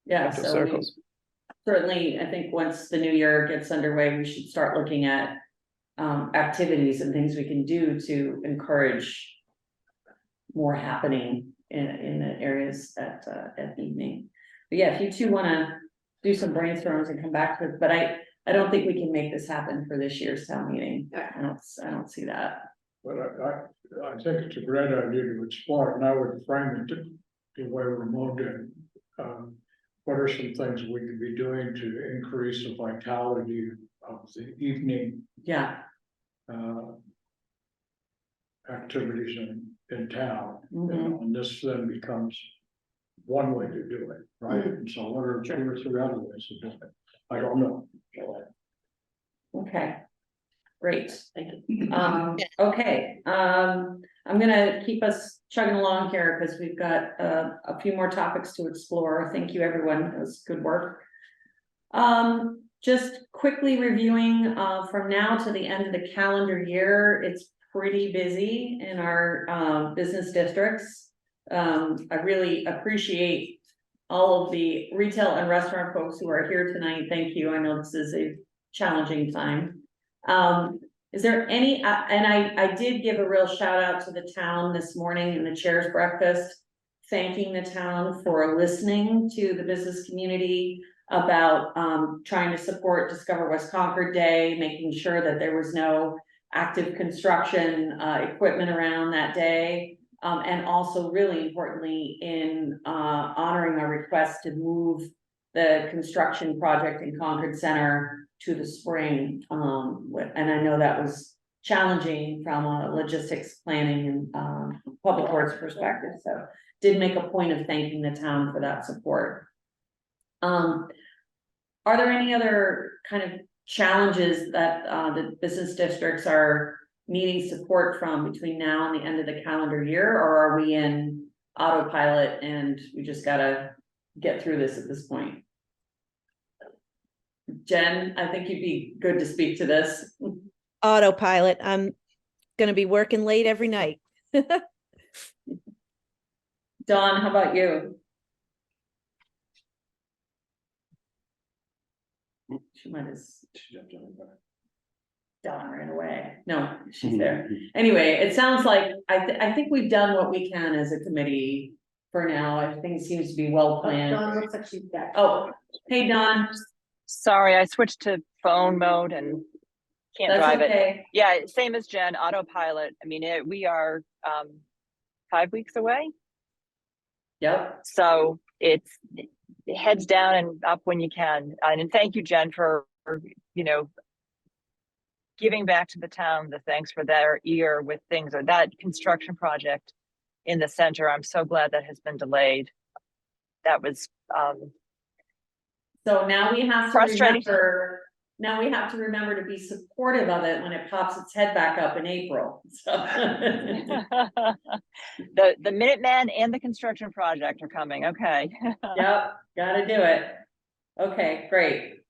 A: Yeah,
D: into
A: so
D: circles.
A: certainly, I think once the new year gets underway, we should start looking at activities and things we can do to encourage more happening in the areas at evening. But yeah, if you two want to do some brainstorms and come back to it, but I don't think we can make this happen for this year's town meeting. I don't see that.
B: But I think it's a great idea to explore, and I would frame it the way Ramon did. What are some things we could be doing to increase the vitality of the evening
A: Yeah.
B: activities in town?
A: Mhm.
B: You know, and this then becomes one way to do it, right? And so what are 2 or 3 other ways to do it? I don't know.
A: Okay. Great, thank you. Okay, I'm gonna keep us chugging along here because we've got a few more topics to explore. Thank you, everyone. It was good work. Just quickly reviewing from now to the end of the calendar year, it's pretty busy in our business districts. I really appreciate all of the retail and restaurant folks who are here tonight. Thank you. I know this is a challenging time. Is there any, and I did give a real shout out to the town this morning in the chair's breakfast, thanking the town for listening to the business community about trying to support Discover West Concord Day, making sure that there was no active construction, equipment around that day. And also really importantly in, honoring our request to move the construction project in Concord Center to the spring. And I know that was challenging from a logistics planning and, public works perspective, so did make a point of thanking the town for that support. Are there any other kind of challenges that, the business districts are needing support from between now and the end of the calendar year, or are we in autopilot and we just gotta get through this at this point? Jen, I think you'd be good to speak to this.
J: Autopilot. I'm gonna be working late every night.
A: Dawn, how about you? She might have. Dawn ran away. No, she's there. Anyway, it sounds like, I think we've done what we can as a committee for now. I think it seems to be well planned.
I: Dawn looks like she's back.
A: Oh, hey, Dawn.
G: Sorry, I switched to phone mode and can't
A: That's
G: drive it.
A: okay.
G: Yeah, same as Jen, autopilot. I mean, we are 5 weeks away.
A: Yep.
G: So it's heads down and up when you can. And thank you, Jen, for, you know, giving back to the town the thanks for their ear with things, or that construction project in the center. I'm so glad that has been delayed. That was
A: So now we have to
G: frustrating.
A: remember, to be supportive of it when it pops its head back up in April, so.
G: The Minuteman and the construction project are coming, okay.
A: Yep, gotta do it. Okay, great.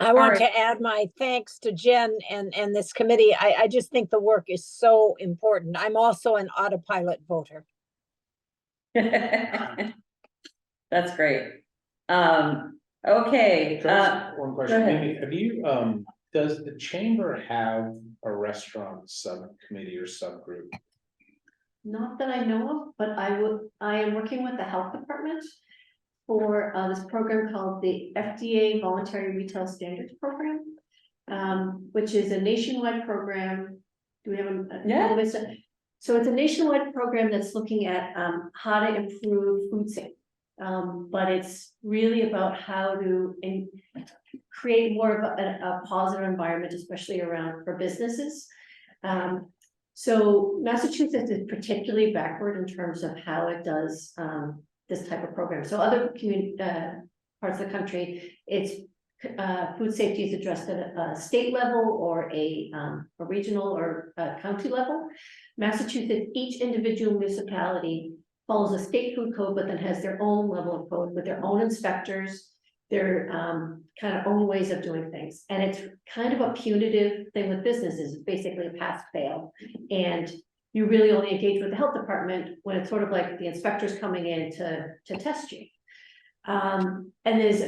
H: I want
A: right.
H: to add my thanks to Jen and this committee. I just think the work is so important. I'm also an autopilot voter.
A: That's great. Okay,
F: Can I ask one question,
A: ahead.
F: maybe, have you, does the chamber have a restaurant subcommittee or subgroup?
I: Not that I know of, but I am working with the health department for this program called the FDA Voluntary Retail Standards Program, which is a nationwide program. Do we have a?
A: Yeah.
I: So it's a nationwide program that's looking at how to improve food safety. But it's really about how to create more of a positive environment, especially around for businesses. So Massachusetts is particularly backward in terms of how it does this type of program. So other parts of the country, it's food safety is addressed at a state level or a regional or a county level. Massachusetts, each individual municipality follows a state food code, but then has their own level of code with their own inspectors, their kind of own ways of doing things. And it's kind of a punitive thing with businesses, basically a pass fail. And you really only engage with the health department when it's sort of like the inspectors coming in to test you. And there's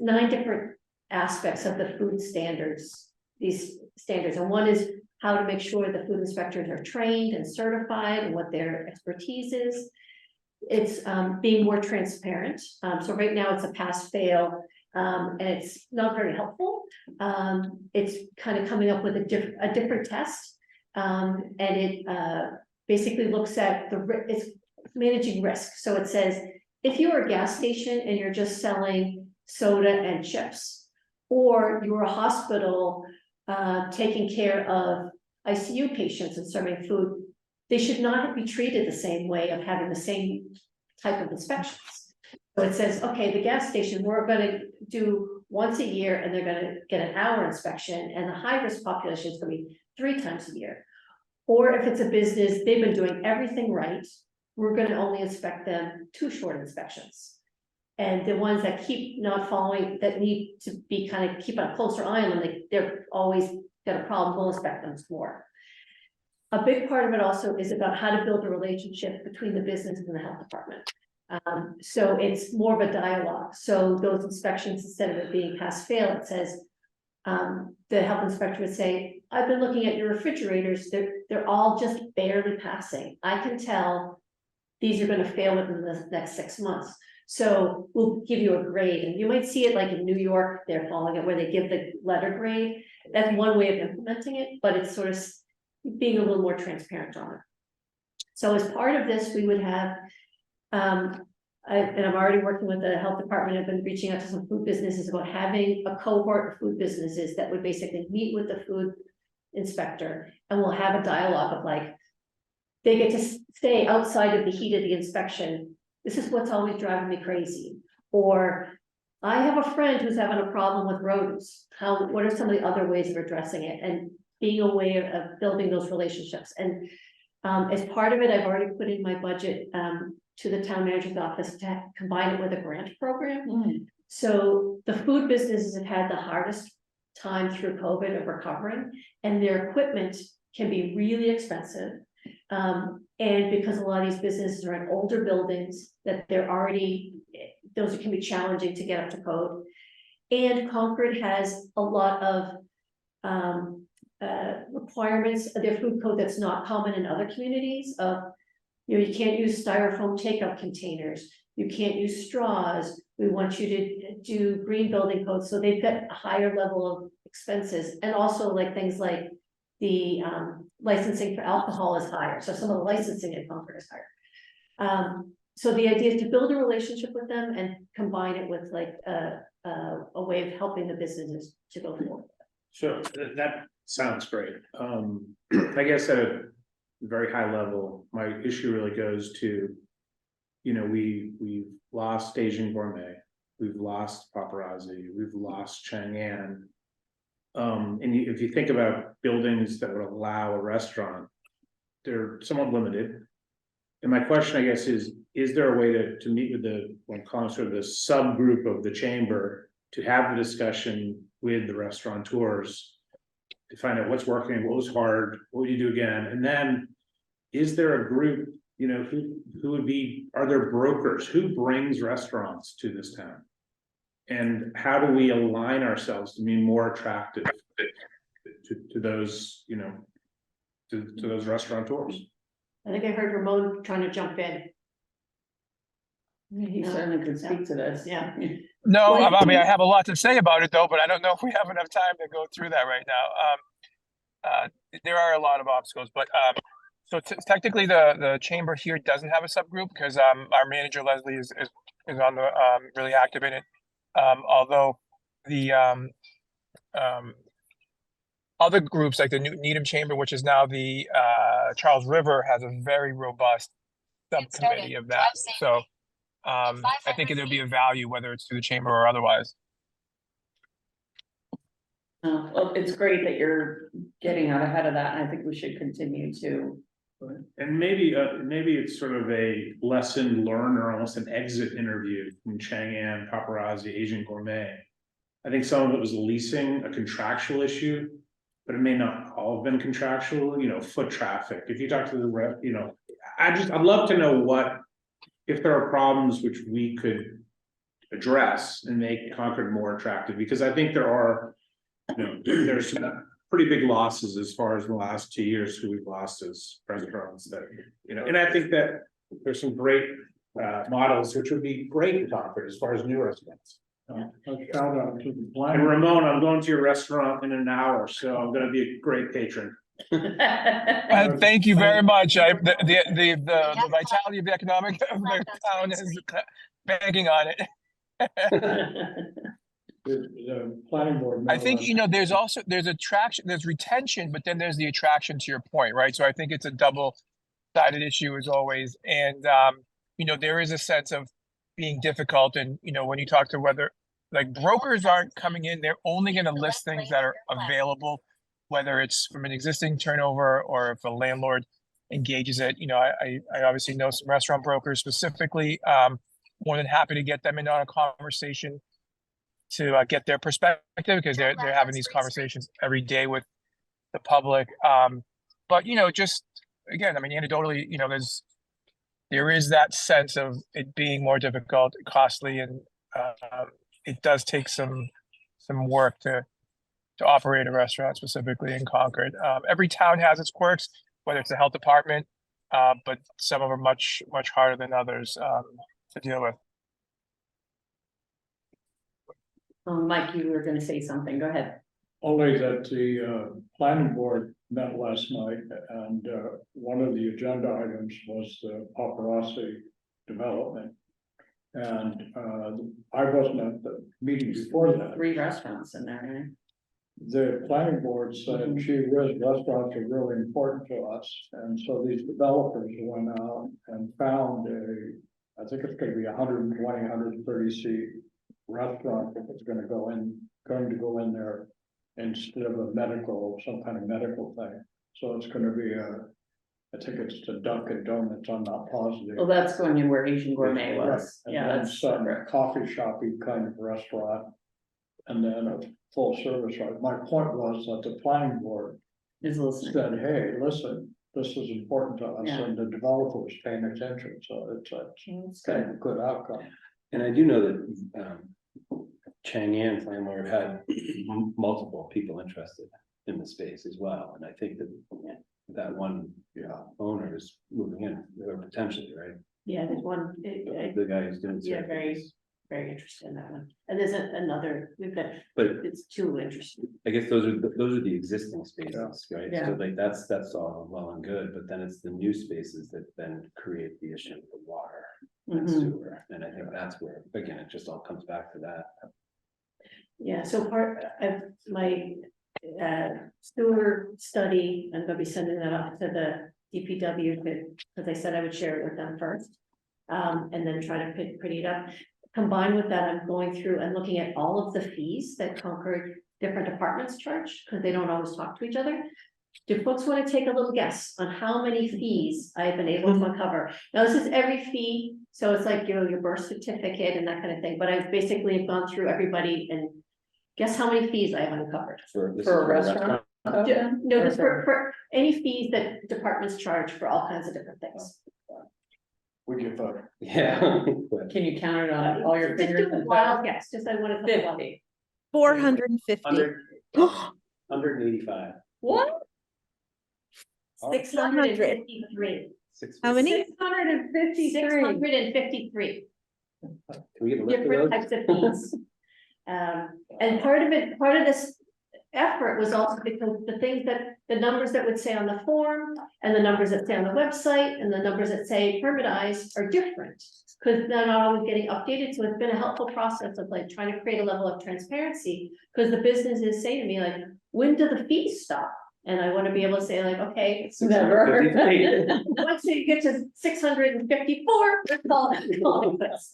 I: 9 different aspects of the food standards, these standards. And one is how to make sure the food inspectors are trained and certified and what their expertise is. It's being more transparent. So right now it's a pass fail and it's not very helpful. It's kind of coming up with a different test. And it basically looks at it's managing risk. So it says, if you're a gas station and you're just selling soda and chips, or you're a hospital taking care of ICU patients and serving food, they should not be treated the same way of having the same type of inspections. So it says, okay, the gas station, we're gonna do once a year and they're gonna get an hour inspection, and the high risk population is gonna be 3 times a year. Or if it's a business, they've been doing everything right, we're gonna only inspect them 2 short inspections. And the ones that keep not following, that need to be kind of keep a closer eye on them, they're always got a problem, we'll inspect them more. A big part of it also is about how to build a relationship between the business and the health department. So it's more of a dialogue. So those inspections, instead of it being pass fail, it says, the health inspector would say, I've been looking at your refrigerators, they're all just barely passing. I can tell these are going to fail within the next 6 months. So we'll give you a grade, and you might see it like in New York, they're calling it, where they give the letter grade. That's one way of implementing it, but it's sort of being a little more transparent on it. So as part of this, we would have, and I'm already working with the health department, I've been reaching out to some food businesses about having a cohort of food businesses that would basically meet with the food inspector, and we'll have a dialogue of like, they get to stay outside of the heat of the inspection. This is what's always driving me crazy. Or I have a friend who's having a problem with rodents. What are some of the other ways of addressing it? And being aware of building those relationships. And as part of it, I've already put in my budget to the town manager's office to combine it with a grant program. So the food businesses have had the hardest time through COVID of recovering, and their equipment can be really expensive. And because a lot of these businesses are in older buildings, that they're already, those can be challenging to get up to code. And Concord has a lot of requirements of their food code that's not common in other communities of, you know, you can't use styrofoam takeout containers, you can't use straws, we want you to do green building codes, so they've got a higher level of expenses, and also like things like the licensing for alcohol is higher, so some of the licensing in Concord is higher. So the idea is to build a relationship with them and combine it with like a way of helping the businesses to go forward.
F: So that sounds great. I guess at a very high level, my issue really goes to, you know, we've lost Asian Gourmet, we've lost Paparazzi, we've lost Chang'an. If you think about buildings that would allow a restaurant, they're somewhat limited. And my question, I guess, is there a way to meet with the, what I'm calling sort of the subgroup of the chamber to have the discussion with the restaurateurs to find out what's working, what was hard, what would you do again? And then is there a group, you know, who would be, are there brokers? Who brings restaurants to this town? And how do we align ourselves to be more attractive to those, you know, to those restaurateurs?
I: I think I heard Ramon trying to jump in.
A: He certainly can speak to this.
I: Yeah.
D: No,
I: Well,
D: I mean, I have a lot to say about it though, but I don't know if we have enough time to go through that right now. There are a lot of obstacles, but so technically the chamber here doesn't have a subgroup because our manager Leslie is on the really active in it. Although the other groups like the Needham Chamber, which is now the Charles River, has a very robust subcommittee of that. So I think there'll be a value whether it's through the chamber or otherwise.
A: Well, it's great that you're getting out ahead of that, and I think we should continue to.
F: And maybe it's sort of a lesson learned or almost an exit interview from Chang'an, Paparazzi, Asian Gourmet. I think some of it was leasing, a contractual issue, but it may not all have been contractual, you know, foot traffic. If you talk to the rep, you know, I'd love to know if there are problems which we could address and make Concord more attractive, because I think there are, you know, there's some pretty big losses as far as the last 2 years who we've lost as restaurants that, you know, and I think that there's some great models which would be great to Concord as far as new restaurants.
B: A shout out to the
F: And
B: planning.
F: Ramon, I'm going to your restaurant in an hour, so I'm gonna be a great patron.
D: Thank you very much. The vitality of the economic of the town is banking on it.
B: The planning board.
D: I think, you know, there's attraction, there's retention, but then there's the attraction to your point, right? So I think it's a double-sided issue as always. And, you know, there is a sense of being difficult. And, you know, when you talk to whether, like, brokers aren't coming in, they're only going to list things that are available, whether it's from an existing turnover or if a landlord engages it. You know, I obviously know some restaurant brokers specifically, more than happy to get them in on a conversation to get their perspective, because they're having these conversations every day with the public. But, you know, just again, I mean, anecdotally, you know, there is that sense of it being more difficult, costly, and it does take some work to operate a restaurant, specifically in Concord. Every town has its quirks, whether it's the health department, but some of them are much harder than others to deal with.
A: Mike, you were gonna say something, go ahead.
B: Only that the planning board met last night and one of the agenda items was the paparazzi development. And I wasn't at the meeting before that.
A: 3 restaurants in there, right?
B: The planning board said, gee whiz, restaurants are really important to us, and so these developers went out and found I think it's gonna be 120, 130 seat restaurant that was going to go in there instead of a medical, some kind of medical thing. So it's gonna be I think it's the Dunkin' Donuts, I'm not positive.
A: Well, that's going in where Asian Gourmet
B: Right,
A: was,
B: and
A: yeah,
B: then
A: that's
B: some
A: separate.
B: coffee shoppy kind of restaurant. And then a full service, right? My point was that the planning board
A: Is listening.
B: said, hey, listen, this is important to us,
A: Yeah.
B: and the developer was paying attention, so it's
A: That's
B: kind
A: good.
B: of a good outcome.
C: And I do know that, Chang Ann's landlord had multiple people interested in the space as well, and I think that that one, owner is moving in, or potentially, right?
I: Yeah, there's one,
C: The guy who's doing.
I: yeah,
C: surveys.
I: very interested in that one. And there's another, we've got,
C: But
I: it's 2 interesting.
C: I guess those are the existing spaces, right?
A: Yeah.
C: So like that's all well and good, but then it's the new spaces that then create the issue with the water and
A: Mhm.
C: sewer. And I think that's where, again, it just all comes back to that.
I: Yeah, so part of my sewer study, I'm gonna be sending that off to the DPW, because I said I would share it with them first. And then try to pretty it up. Combined with that, I'm going through and looking at all of the fees that Concord different departments charge, because they don't always talk to each other. Do folks want to take a little guess on how many fees I have been able to uncover? Now, this is every fee, so it's like, your birth certificate and that kind of thing, but I've basically gone through everybody and guess how many fees I have uncovered?
C: For
A: For a restaurant?
I: No, just for any fees that departments charge for all kinds of different things.
B: We give up.
C: Yeah.
A: Can you count it on all your
I: Just
A: fingers?
I: do a wild guess, just I want to.
A: 50.
J: 450.
C: 185.
A: What?
I: 653.
J: How many?
A: 653.
I: 653
C: Can we get a list of
I: different
C: those?
I: types of fees. And part of this effort was also because the things that, the numbers that would say on the form and the numbers that say on the website and the numbers that say permitized are different. Because they're not always getting updated, so it's been a helpful process of like trying to create a level of transparency. Because the businesses say to me like, when do the fees stop? And I want to be able to say like, okay,
A: Never.
C: 653.
I: once you get to 654, call it quits.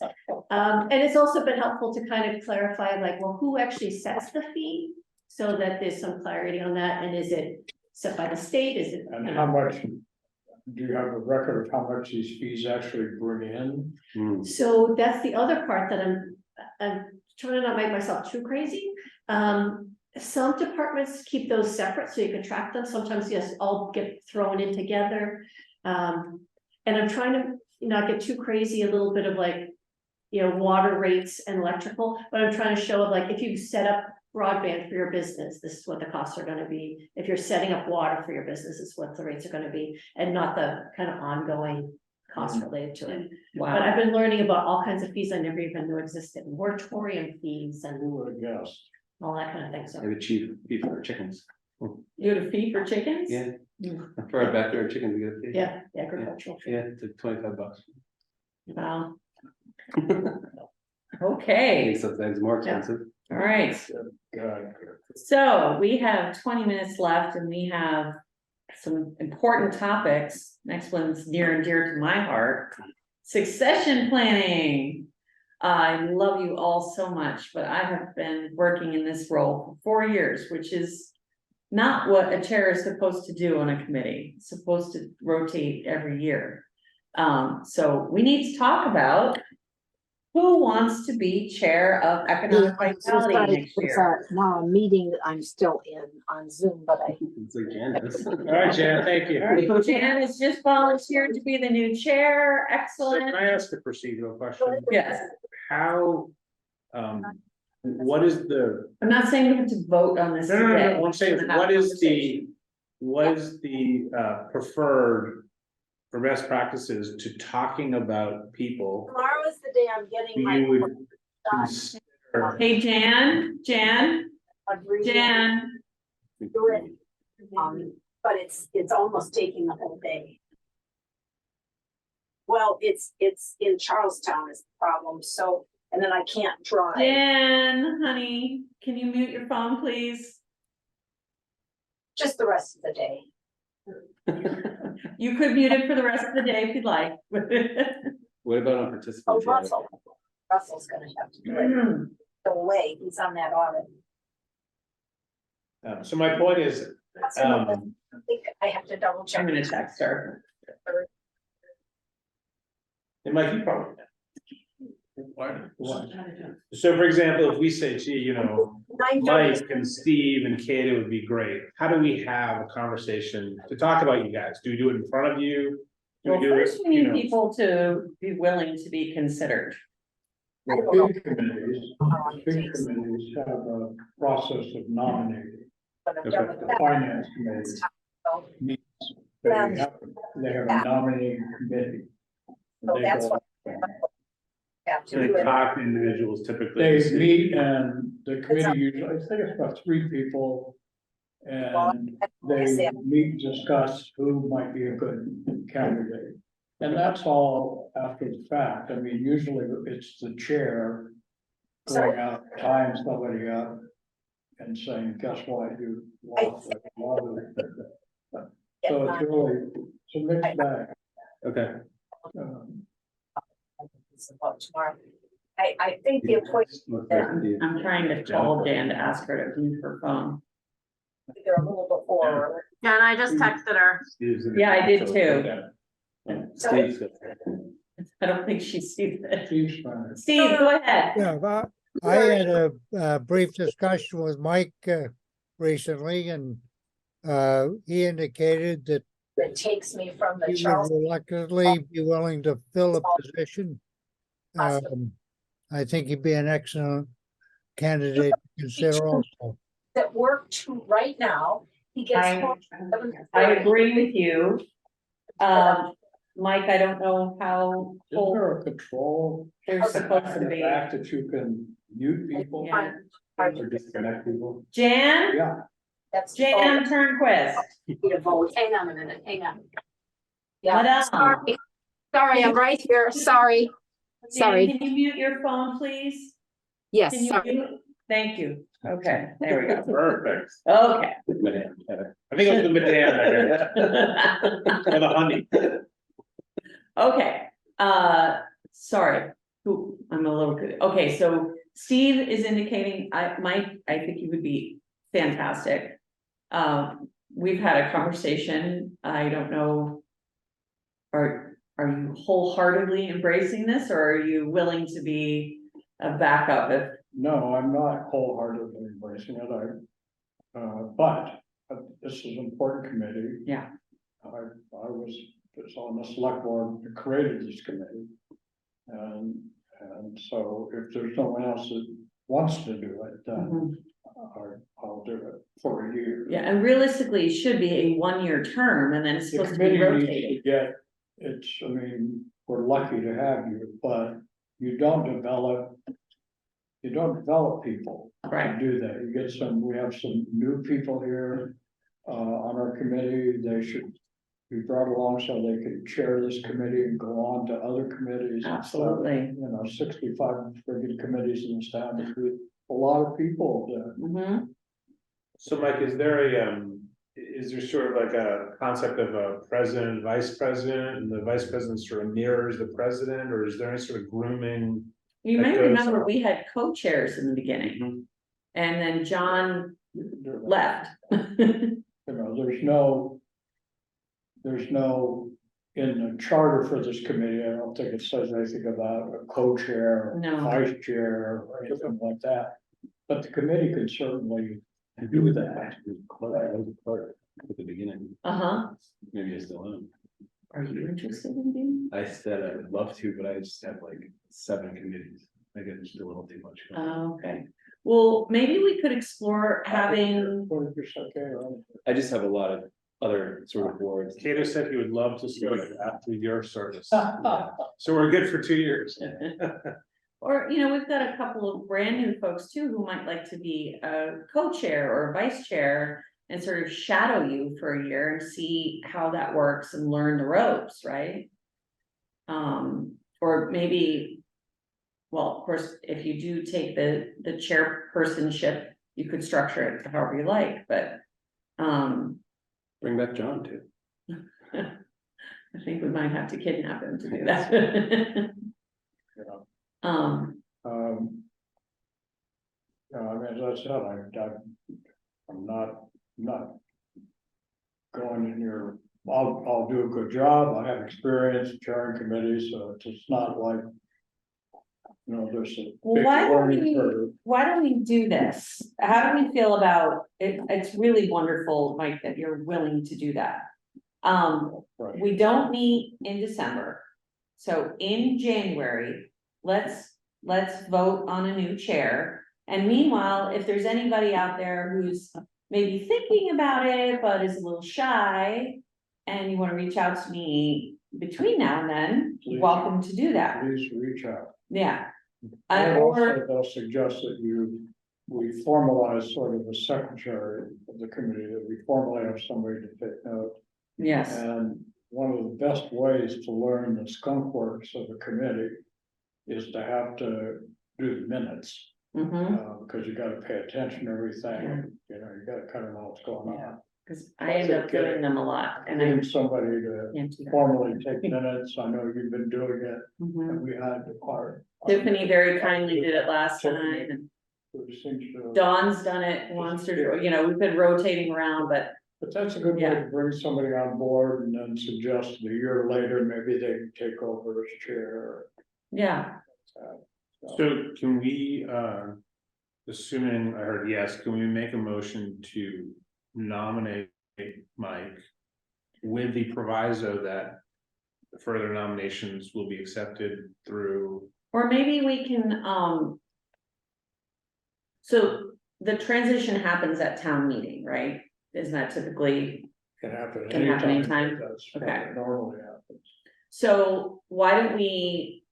I: And it's also been helpful to kind of clarify like, well, who actually sets the fee? So that there's some clarity on that, and is it set by the state, is it?
B: And how much, do you have a record of how much these fees actually bring in?
C: Hmm.
I: So that's the other part that I'm trying to not make myself too crazy. Some departments keep those separate so you can track them. Sometimes, yes, all get thrown in together. And I'm trying to not get too crazy, a little bit of like, water rates and electrical, but I'm trying to show like, if you set up broadband for your business, this is what the costs are gonna be. If you're setting up water for your business, this is what the rates are gonna be, and not the kind of ongoing costs related to it. But
A: Wow.
I: I've been learning about all kinds of fees I never even knew existed, moratorium fees and
B: Who would have guessed?
I: all that kind of thing, so.
C: Maybe cheap beef for chickens.
A: You had a fee for chickens?
C: Yeah. For our backyard chickens, we get a fee.
I: Yeah, the agricultural. fee.
C: Yeah, it's like $25.
I: Wow.
C: I
A: Okay,
C: think sometimes more expensive.
A: all right.
B: God.
A: So we have 20 minutes left and we have some important topics. Next one's near and dear to my heart. Succession planning. I love you all so much, but I have been working in this role for 4 years, which is not what a chair is supposed to do on a committee. It's supposed to rotate every year. So we need to talk about who wants to be chair of economic vitality next year.
H: Now a meeting that I'm still in on Zoom, but I.
C: It's like Janice.
F: All right, Jan, thank you.
A: All right, Jan has just volunteered to be the new chair.
F: Can
A: Excellent.
F: I ask a procedural question?
A: Yes,
F: How, what is the,
A: I'm not saying we have to vote on this today.
F: I'm saying, what is the preferred for best practices to talking about people
H: Tomorrow is the day I'm getting
F: who
H: my.
F: you would consider
A: Hey, Jan, Jan,
H: But it's almost taking the whole day. Well, it's in Charlestown is the problem, so, and then I can't drive.
A: Jan, honey, can you mute your phone, please?
H: Just the rest of the day.
A: You could mute it for the rest of the day if you'd like.
C: What about on
H: Oh,
C: participant? data?
H: Russell's gonna have to do it. Go away, he's on that audit.
F: So my point is,
H: I think I have to double check.
A: I'm gonna text her.
F: it might be probably.
B: What?
F: So for example, if we say, gee, you know,
H: 9:30.
F: Mike and Steve and Kate, it would be great. How do we have a conversation to talk about you guys? Do we do it in front of you? Do
A: Well,
F: we do it,
A: first we
F: you
A: need
F: know?
A: people to be willing to be considered.
B: Well, big committees have a process of nominating. The finance committee meets, they have a nominating committee.
H: So
B: They
H: that's
B: go-
H: what- Have to
F: They
H: do it.
F: talk to individuals typically.
B: They meet and the committee usually, I think it's about 3 people. And they meet, discuss who might be a good candidate. And that's all after the fact. I mean, usually it's the chair going out, tying somebody up and saying, guess what, you lost the lottery. So it's really, it's a mixed bag.
C: Okay.
H: About tomorrow. I think the appointment,
A: I'm trying to call Jan to ask her to mute her phone.
H: they're a little before.
K: John, I just texted her.
A: Yeah, I did too.
C: Steve,
A: I don't think she sees it.
B: Steve's fine.
A: Steve, go ahead.
L: Yeah, but I had a brief discussion with Mike recently, and he indicated that
H: That takes me from the
L: he would
H: Charles.
L: reluctantly be willing to fill a position. I think he'd be an excellent candidate to consider also.
H: That work to right now, he gets home.
A: I agree with you. Mike, I don't know how
B: Is
A: full
B: there a control?
A: they're supposed to
B: The
A: be.
B: fact that you can mute people?
A: Yeah.
B: Or disconnect people?
A: Jan,
B: Yeah.
H: That's.
A: Jan Turnquist.
H: Need a vote. Hang on a minute, hang on. Yeah,
A: Madam.
H: sorry, I'm right here, sorry.
A: Jan, can you mute your phone, please?
H: Yes,
A: Can you mute? Thank you. Okay, there we go.
F: Perfect.
A: Okay.
F: I think it was the Madame. Or the honey.
A: Okay, sorry, who, I'm a little good, okay, so Steve is indicating, Mike, I think he would be fantastic. We've had a conversation, I don't know. Are you wholeheartely embracing this, or are you willing to be a backup if?
B: No, I'm not wholeheartedly embracing it, but this is an important committee.
A: Yeah.
B: It's on the select board that created this committee. And so if there's someone else that wants to do it, then I'll do it for a year.
A: Yeah, and realistically, it should be a 1-year term, and then it's
B: The
A: supposed to be
B: committee needs
A: rotating.
B: to get, I mean, we're lucky to have you, but you don't develop people to
A: Right,
B: do that. You get we have some new people here on our committee. They should be brought along so they can chair this committee and go on to other committees. and stuff.
A: absolutely.
B: You know, 65 friggin' committees in this town, include a lot of people that
A: Mhm.
F: So Mike, is there sort of like a concept of a president, vice president, and the vice president sort of mirrors the president, or is there any sort of grooming?
A: You
F: That
A: may
F: goes
A: remember
F: on.
A: we had co-chairs in the beginning, and then John left.
B: you know, there's no, in the charter for this committee, I don't think it says anything about a co-chair,
A: No.
B: vice chair, or anything like that. But the committee could certainly do that.
C: At the beginning,
A: Uh-huh,
C: maybe I still am.
A: are you interested in being?
C: I said I would love to, but I just have like 7 committees. I get just a little too much.
A: Okay, well, maybe we could explore having,
B: What if you're okay, right?
C: I just have a lot of other sort of boards.
F: Cato said he would love to serve after your service. So we're good for 2 years.
A: Or, you know, we've got a couple of brand new folks too, who might like to be a co-chair or a vice chair. And sort of shadow you for a year and see how that works and learn the ropes, right? Or maybe, well, of course, if you do take the chairpersonship, you could structure it however you like, but.
C: Bring back John too.
A: I think we might have to kidnap him to do that.
B: Yeah. I mean, as I said, I'm not going in your, I'll do a good job. I have experience chairing committees, so it's not like, you know, there's a big learning curve.
A: Why don't we do this? How do we feel about it? It's really wonderful, Mike, that you're willing to do that.
B: Right.
A: We don't meet in December. So in January, let's vote on a new chair. And meanwhile, if there's anybody out there who's maybe thinking about it, but is a little shy, and you want to reach out to me between now and then,
B: Please.
A: welcome to do that.
B: Please reach out.
A: Yeah.
B: And
A: Or,
B: also, they'll suggest that we formalize sort of a secretary of the committee, that we formally have somebody to take notes.
A: yes,
B: And one of the best ways to learn the skunk works of the committee is to have to do the minutes. Because you gotta pay attention to everything, you know, you gotta kind of know what's going on.
A: because I end up doing them a lot and I
B: Getting somebody to
A: can't do that.
B: formally take minutes, I know you've been doing it,
A: Mhm.
B: and we had our.
A: Tiffany very kindly did it last time, and
B: It seems to-
A: Dawn's done it once or, you know, we've been rotating around, but
B: But that's a good way to bring somebody on board and then suggest a year later, maybe they can take over as chair.
A: yeah.
F: So can we, assuming I heard yes, can we make a motion to nominate Mike with the proviso that further nominations will be accepted through?
A: Or maybe we can, so the transition happens at town meeting, right? Isn't that typically?
B: Can happen
A: Can happen
B: anytime.
A: anytime?
B: That's what
A: Okay.
B: normally happens.
A: So why don't we,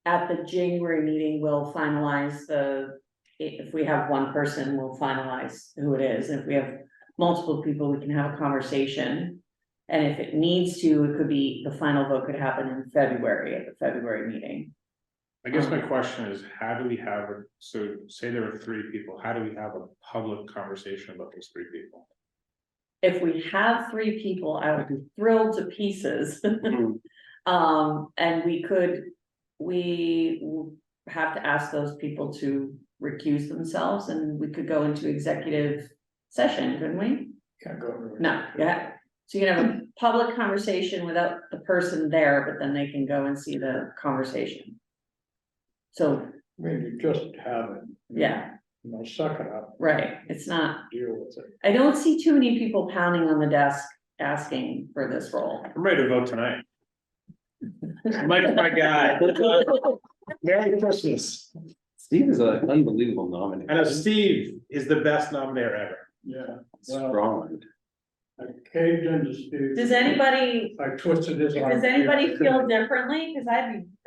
A: at the January meeting, we'll finalize if we have one person, we'll finalize who it is. And if we have multiple people, we can have a conversation. And if it needs to, it could be, the final vote could happen in February at the February meeting.
F: I guess my question is, how do we have, so say there are 3 people, how do we have a public conversation about those 3 people?
A: If we have 3 people, I would be thrilled to pieces. And we have to ask those people to recuse themselves and we could go into executive session, couldn't we?
B: Can't go. to-
A: No, yeah. So you can have a public conversation without the person there, but then they can go and see the conversation. So,
B: I mean, you just have it.
A: yeah,
B: You know, suck it up,
A: right, it's not,
B: deal with it.
A: I don't see too many people pounding on the desk asking for this role.
F: I'm ready to vote tonight. Mike's my guy. Merry Christmas.
C: Steve is an unbelievable nominee.
F: I know Steve is the best nominator ever.
B: Yeah, well,
C: Strong.
B: I caved into Steve.
A: Does anybody
B: I twisted his arm.
A: Does anybody feel differently? Cause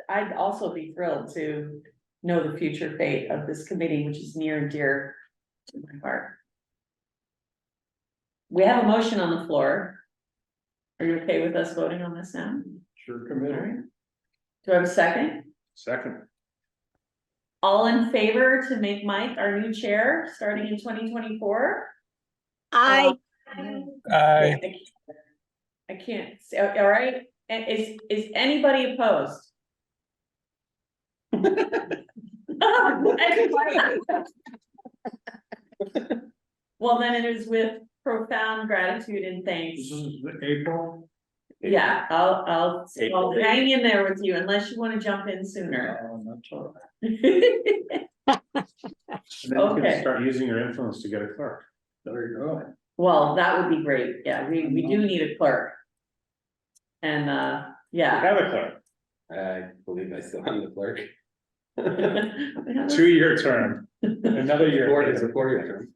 A: I'd also be thrilled to know the future fate of this committee, which is near and dear to my heart. We have a motion on the floor. Are you okay with us voting on this now?
B: Sure,
A: All
B: committee.
A: right. Do I have a second?
F: Second.
A: All in favor to make Mike our new chair, starting in 2024?
H: I,
A: I can't, say. All right, and is anybody opposed? Well, then it is with profound gratitude and thanks.
B: This is April.
A: Yeah, I'll hang in there with you unless you want to jump in sooner.
B: That's all right.
F: And then you
A: Okay.
F: can start using your influence to get a clerk.
B: There you go.
A: Well, that would be great. Yeah, we do need a clerk. And
F: We
A: yeah.
F: have a clerk,
C: I believe I still am the clerk.
F: 2-year term, another year.
C: It's a 4-year term.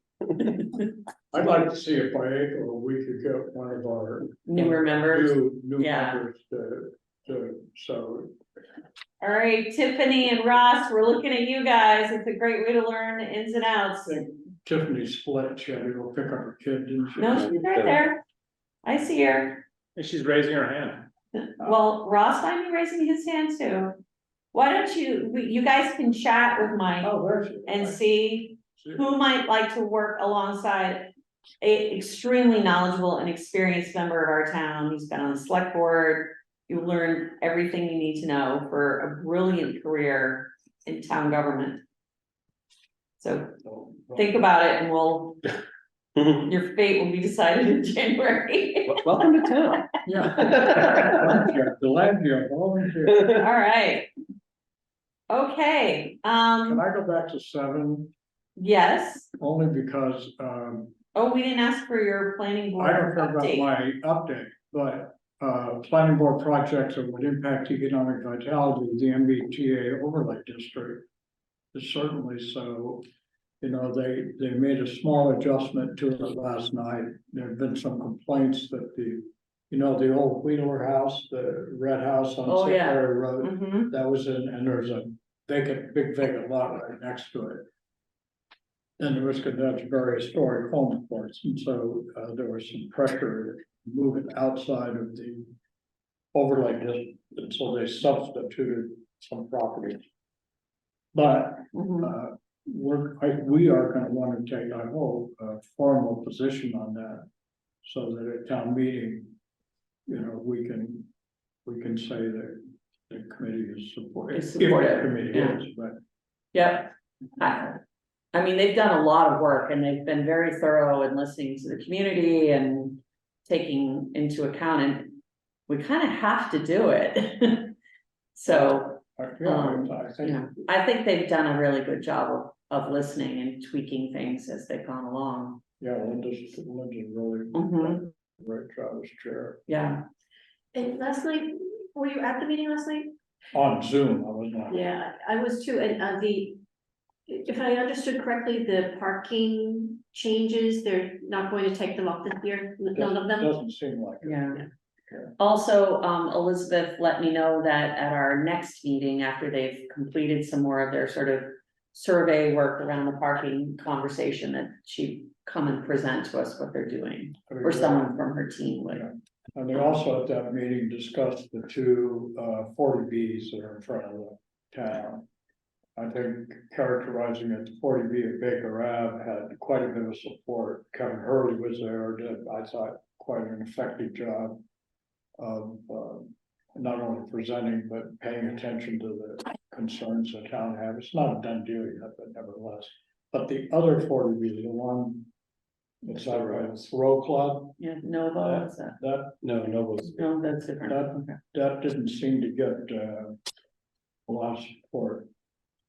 B: I'd like to see if by April, we could get one of our.
A: Newer members.
B: New
A: Yeah.
B: members so.
A: All right, Tiffany and Ross, we're looking at you guys. It's a great way to learn the ins and outs.
B: I think Tiffany split, she had to go pick up her kid, didn't she?
A: No, she's right there. I see her.
F: And she's raising her hand.
A: Well, Ross might be raising his hand too. Why don't you guys can chat with Mike
B: Oh, there she is.
A: and see who might like to work alongside a extremely knowledgeable and experienced member of our town. He's been on the select board. You learn everything you need to know for a brilliant career in town government. So think about it and your fate will be decided in January.
C: Welcome to town.
B: Yeah. Glad you're volunteer.
A: All right. Okay,
B: Can I go back to 7?
A: yes.
B: Only because,
A: Oh, we didn't ask for your planning board
B: I don't care about
A: update.
B: my update, but, planning board projects that would impact economic vitality of the MBTA overlay district. Is certainly so, you know, they made a small adjustment to it last night. There have been some complaints that the old Wheeler house, the red house
A: Oh,
B: on
A: yeah.
B: Sinclair Road,
A: Mhm.
B: that was and there's a big vacant lot right next to it. And there was, that's a very historic home, of course, and so, there was some pressure to move it outside of the overlay district, and so they substituted some properties. But,
A: Mhm.
B: we are gonna wanna take, I hope, a formal position on that. So that at town meeting, you know, we can say that the committee is supportive.
A: Is supportive,
B: Committee
A: yeah.
B: is, but.
A: Yep. I mean, they've done a lot of work and they've been very thorough in listening to the community and taking into account, and we kind of have to do it. So, I think they've done a really good job of listening and tweaking things as they've gone along.
B: Yeah, Linda's really
A: Mhm.
B: great job as chair.
A: Yeah,
I: And last night, were you at the meeting last night?
B: On Zoom, I was not.
I: Yeah, I was too, and if I understood correctly, the parking changes, they're not going to take them up this year, none of them?
B: Doesn't seem like it.
A: yeah. Also, Elizabeth let me know that at our next meeting, after they've completed some more of their sort of survey work around the parking conversation, that she'd come and present to us what they're doing, or someone from her team would.
B: Yeah. And they also at that meeting discussed the 2 40Bs that are in front of the town. I think characterizing it, the 40B at Baker Ave had quite a bit of support. Kevin Hurley was there, did, I thought, quite an effective job of not only presenting, but paying attention to the concerns the town have. It's not a done deal yet, but nevertheless. But the other 40B, the one that's out by the Throw Club,
A: Yeah, Nova, is that?
C: Nobles.
A: No, that's different. Okay.
B: that didn't seem to get a lot of support.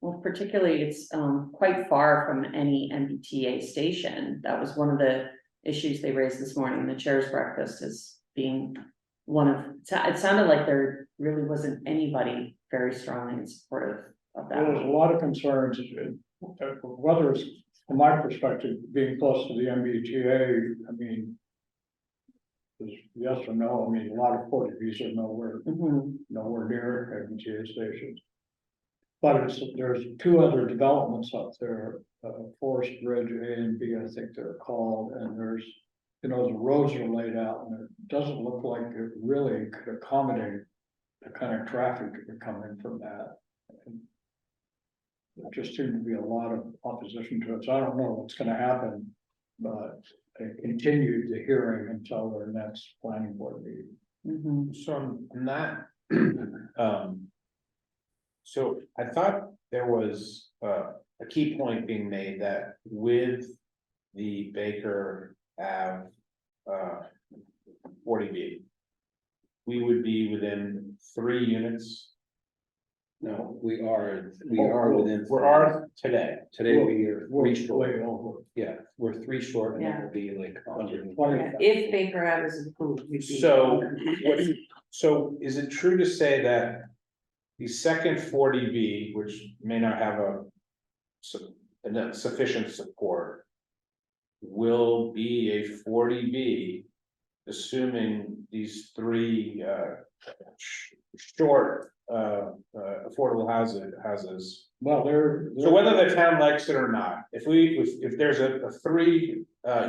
A: Well, particularly, it's quite far from any MBTA station. That was one of the issues they raised this morning in the chair's breakfast, as being one of, it sounded like there really wasn't anybody very strongly in support of that.
B: There's a lot of concerns, whether it's, from my perspective, being close to the MBTA, I mean. Is yes or no, I mean, a lot of 40Bs are
A: Mhm.
B: nowhere near MBTA stations. But there's 2 other developments up there, Forest Ridge A and B, I think they're called, and there's, you know, the roads are laid out, and it doesn't look like it really could accommodate the kind of traffic that could come in from that. And there just seemed to be a lot of opposition to it, so I don't know what's gonna happen, but they continued the hearing until their next planning board meeting.
A: Mhm.
M: So on that, so I thought there was a key point being made that with the Baker Ave 40B, we would be within 3 units.
C: No, we are within.
M: We are today.
C: Today we are
B: We're
C: 3 short.
B: way over.
C: Yeah, we're 3 short and
A: Yeah.
C: it will be like 100.
A: Yeah, if Baker Ave is approved, we'd be.
M: So so is it true to say that the second 40B, which may not have enough sufficient support, will be a 40B, assuming these 3 short affordable houses.
B: Well,
M: So whether the town likes it or not, if there's a 3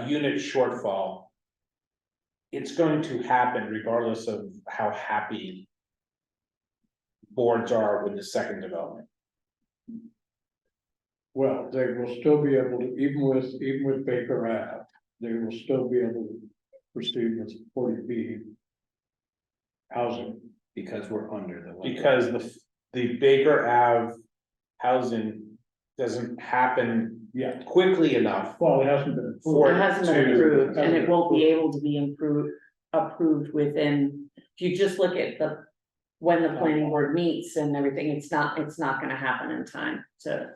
M: unit shortfall. It's going to happen regardless of how happy. Boards are with the second development.
B: well, they will still be able to, even with Baker Ave, they will still be able to proceed with 40B. Housing.
C: Because we're under the. limit.
M: Because the Baker Ave housing doesn't happen
B: Yeah,
M: quickly enough.
B: well, it hasn't been.
M: For
A: It hasn't been approved, and it won't be able to be approved within, if you just look at when the planning board meets and everything, it's not gonna happen in time, so.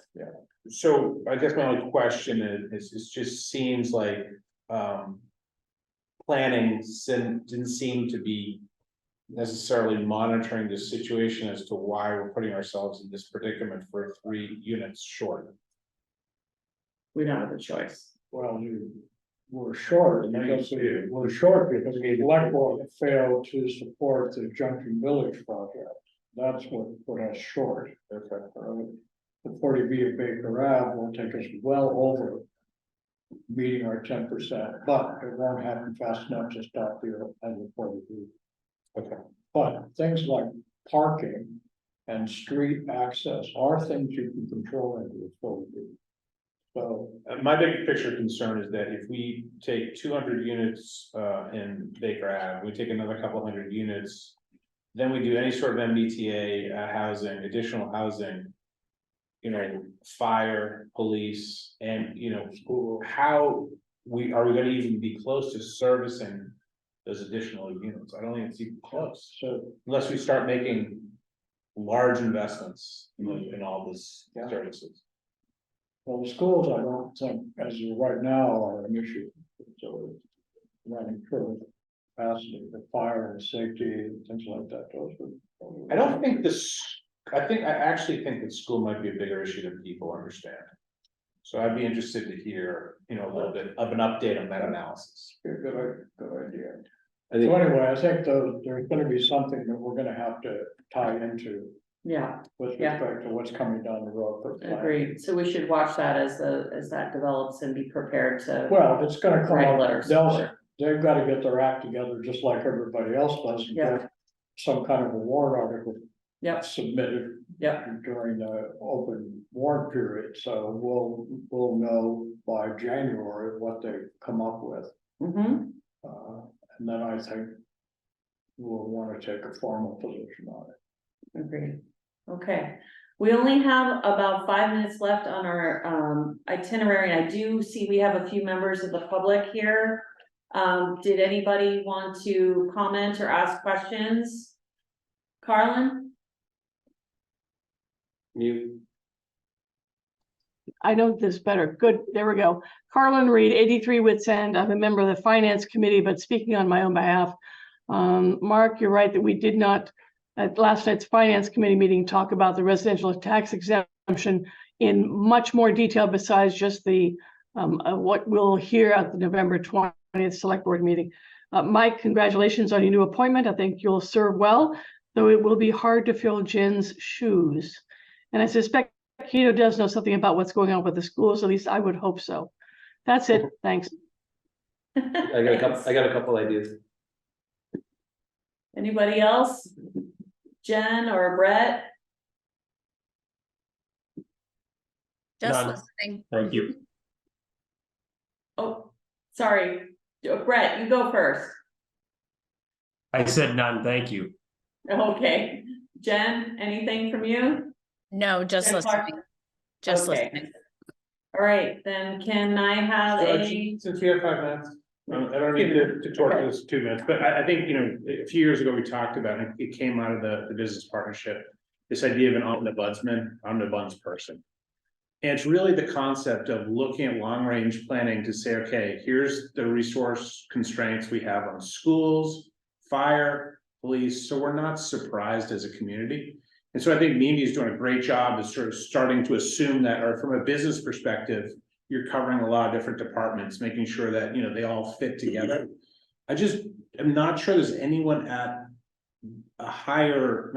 M: So I guess my only question is, it just seems like, planning didn't seem to be. Necessarily monitoring the situation as to why we're putting ourselves in this predicament for 3 units short.
A: We don't have a choice.
B: Well, we're short, we're short because the select board failed to support the Junction Village project. That's what put us short. The 40B of Baker Ave will take us well over meeting our 10%, but it won't happen fast enough to stop the 40B.
M: Okay.
B: But things like parking and street access are things you can control into the 40B. So,
M: My big picture concern is that if we take 200 units in Baker Ave, we take another couple hundred units. Then we do any sort of MBTA housing, additional housing. Fire, police, and how are we gonna even be close to servicing those additional units? I don't think it's even close.
B: so
M: Unless we start making large investments in all this services.
B: well, the schools, I don't think, as of right now, are an issue. So running through capacity, the fire and safety and things like that, those are.
M: I don't think I actually think that school might be a bigger issue than people understand. So I'd be interested to hear, a little bit of an update on that analysis.
B: Good idea.
C: I think,
B: So anyway, I think there's gonna be something that we're gonna have to tie into
A: Yeah,
B: with
A: Yeah.
B: respect to what's coming down the road. for planning.
A: agreed, so we should watch that as that develops and be prepared to.
B: Well, it's gonna come
A: Write
B: out,
A: letters.
B: they've gotta get their act together, just like everybody else does. And
A: Yeah.
B: get some kind of a warrant article
A: Yep,
B: submitted
A: yep,
B: during the open warrant period, so we'll know by January what they come up with.
A: mm-hmm,
B: And then I think we'll wanna take a formal position on it.
A: agreed. Okay, we only have about 5 minutes left on our itinerary. I do see we have a few members of the public here. Did anybody want to comment or ask questions? Carlin?
C: you,
K: I know this better. Good, there we go. Carlin Reed, 83 Wits End. I'm a member of the Finance Committee, but speaking on my own behalf. Mark, you're right that we did not, at last night's Finance Committee meeting, talk about the residential tax exemption in much more detail besides just the what we'll hear at the November 20th Select Board meeting. Mike, congratulations on your new appointment. I think you'll serve well, though it will be hard to fill Jen's shoes. And I suspect Keto does know something about what's going on with the schools, at least I would hope so. That's it, thanks.
C: I got a couple ideas.
A: Anybody else? Jen or Brett?
H: Just
N: None.
H: listening.
N: Thank you.
A: Oh, sorry, Brett, you go first.
N: I said none, thank you.
A: Okay, Jen, anything from you?
H: No, just
A: Jen Clark?
H: listening. Just
A: Okay.
H: listening.
A: All right, then can I have a,
F: Since we have 5 minutes, I don't need to talk to this 2 minutes, but I think, a few years ago, we talked about, it it came out of the business partnership. This idea of an omnibus person. And it's really the concept of looking at long-range planning to say, okay, here's the resource constraints we have on schools, fire, police, so we're not surprised as a community. And so I think Mimi is doing a great job of sort of starting to assume that, or from a business perspective, you're covering a lot of different departments, making sure that, they all fit together. I just am not sure there's anyone at a higher,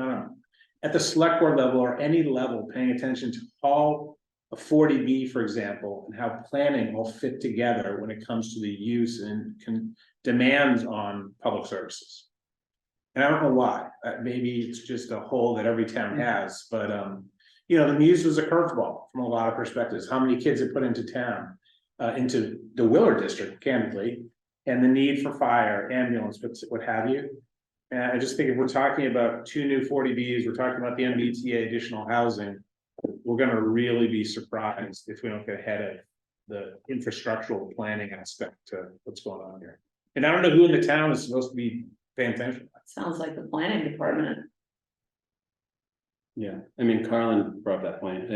F: at the select board level or any level, paying attention to how a 40B, for example, and how planning all fit together when it comes to the use and demands on public services. And I don't know why, maybe it's just a hole that every town has, but, you know, the Muse was a curveball from a lot of perspectives. How many kids it put into town, into the Willard district, candidly, and the need for fire, ambulance, what have you. And I just think if we're talking about 2 new 40Bs, we're talking about the MBTA additional housing, we're gonna really be surprised if we don't get ahead of the infrastructural planning aspect to what's going on here. And I don't know who in the town is supposed to be paying attention.
A: Sounds like the planning department.
C: Yeah, I mean, Carlin brought up that point.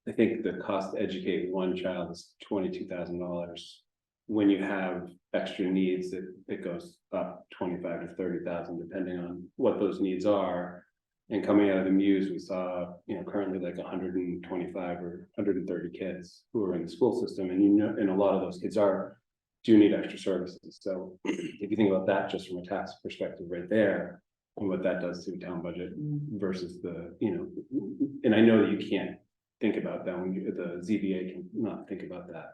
C: I think the cost to educate one child is $22,000. When you have extra needs, it goes up 25 to 30,000, depending on what those needs are. And coming out of the Muse, we saw, you know, currently like 125 or 130 kids who are in the school system, and you know, and a lot of those kids do need extra services. So if you think about that just from a tax perspective right there, and what that does to a town budget versus the, you know, and I know that you can't think about that when the ZBA can not think about that.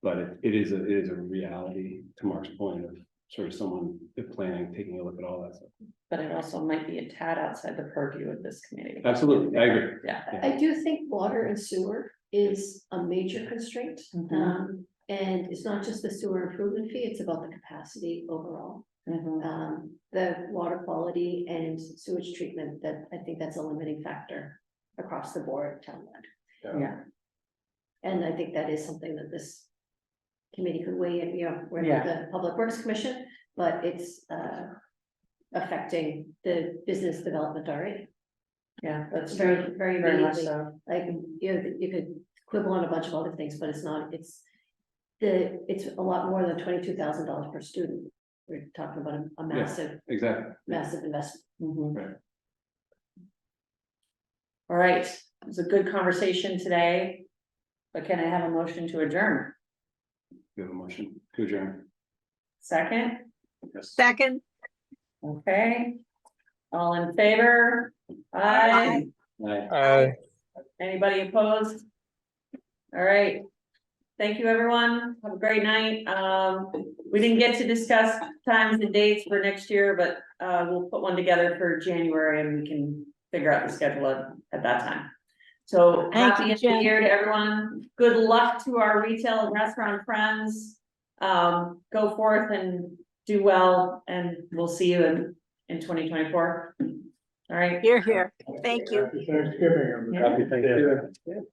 C: But it is a reality, to Mark's point, of sort of someone planning, taking a look at all that stuff.
A: But it also might be a tad outside the purview of this committee.
C: Absolutely, I agree.
A: Yeah.
I: I do think water and sewer is a major constraint.
A: Mhm.
I: And it's not just the sewer improvement fee, it's about the capacity overall. The water quality and sewage treatment, that I think that's a limiting factor across the board townwide.
A: Yeah.
I: And I think that is something that this committee could weigh in, you know, we're
A: Yeah.
I: not the Public Works Commission, but it's affecting the business development already.
A: Yeah, that's
I: Very, very
A: very much
I: immediately.
A: so.
I: Like, you know, you could quibble on a bunch of other things, but it's not, it's a lot more than $22,000 per student. We're talking about a massive,
C: Exactly.
I: massive investment.
C: Right.
A: All right, it was a good conversation today. But can I have a motion to adjourn?
C: We have a motion to adjourn.
A: Second,
C: Yes.
H: Second,
A: okay. All in favor? Aye.
C: Aye.
A: Anybody opposed? All right. Thank you, everyone. Have a great night. We didn't get to discuss times and dates for next year, but we'll put one together for January and we can figure out the schedule at that time. So
G: Thank
A: happy
G: you,
A: end of the
G: Jen.
A: year to everyone. Good luck to our retail and restaurant friends. Go forth and do well, and we'll see you in 2024. All right.
H: here. Thank you.
B: Happy Thanksgiving, everybody.
C: Happy Thanksgiving.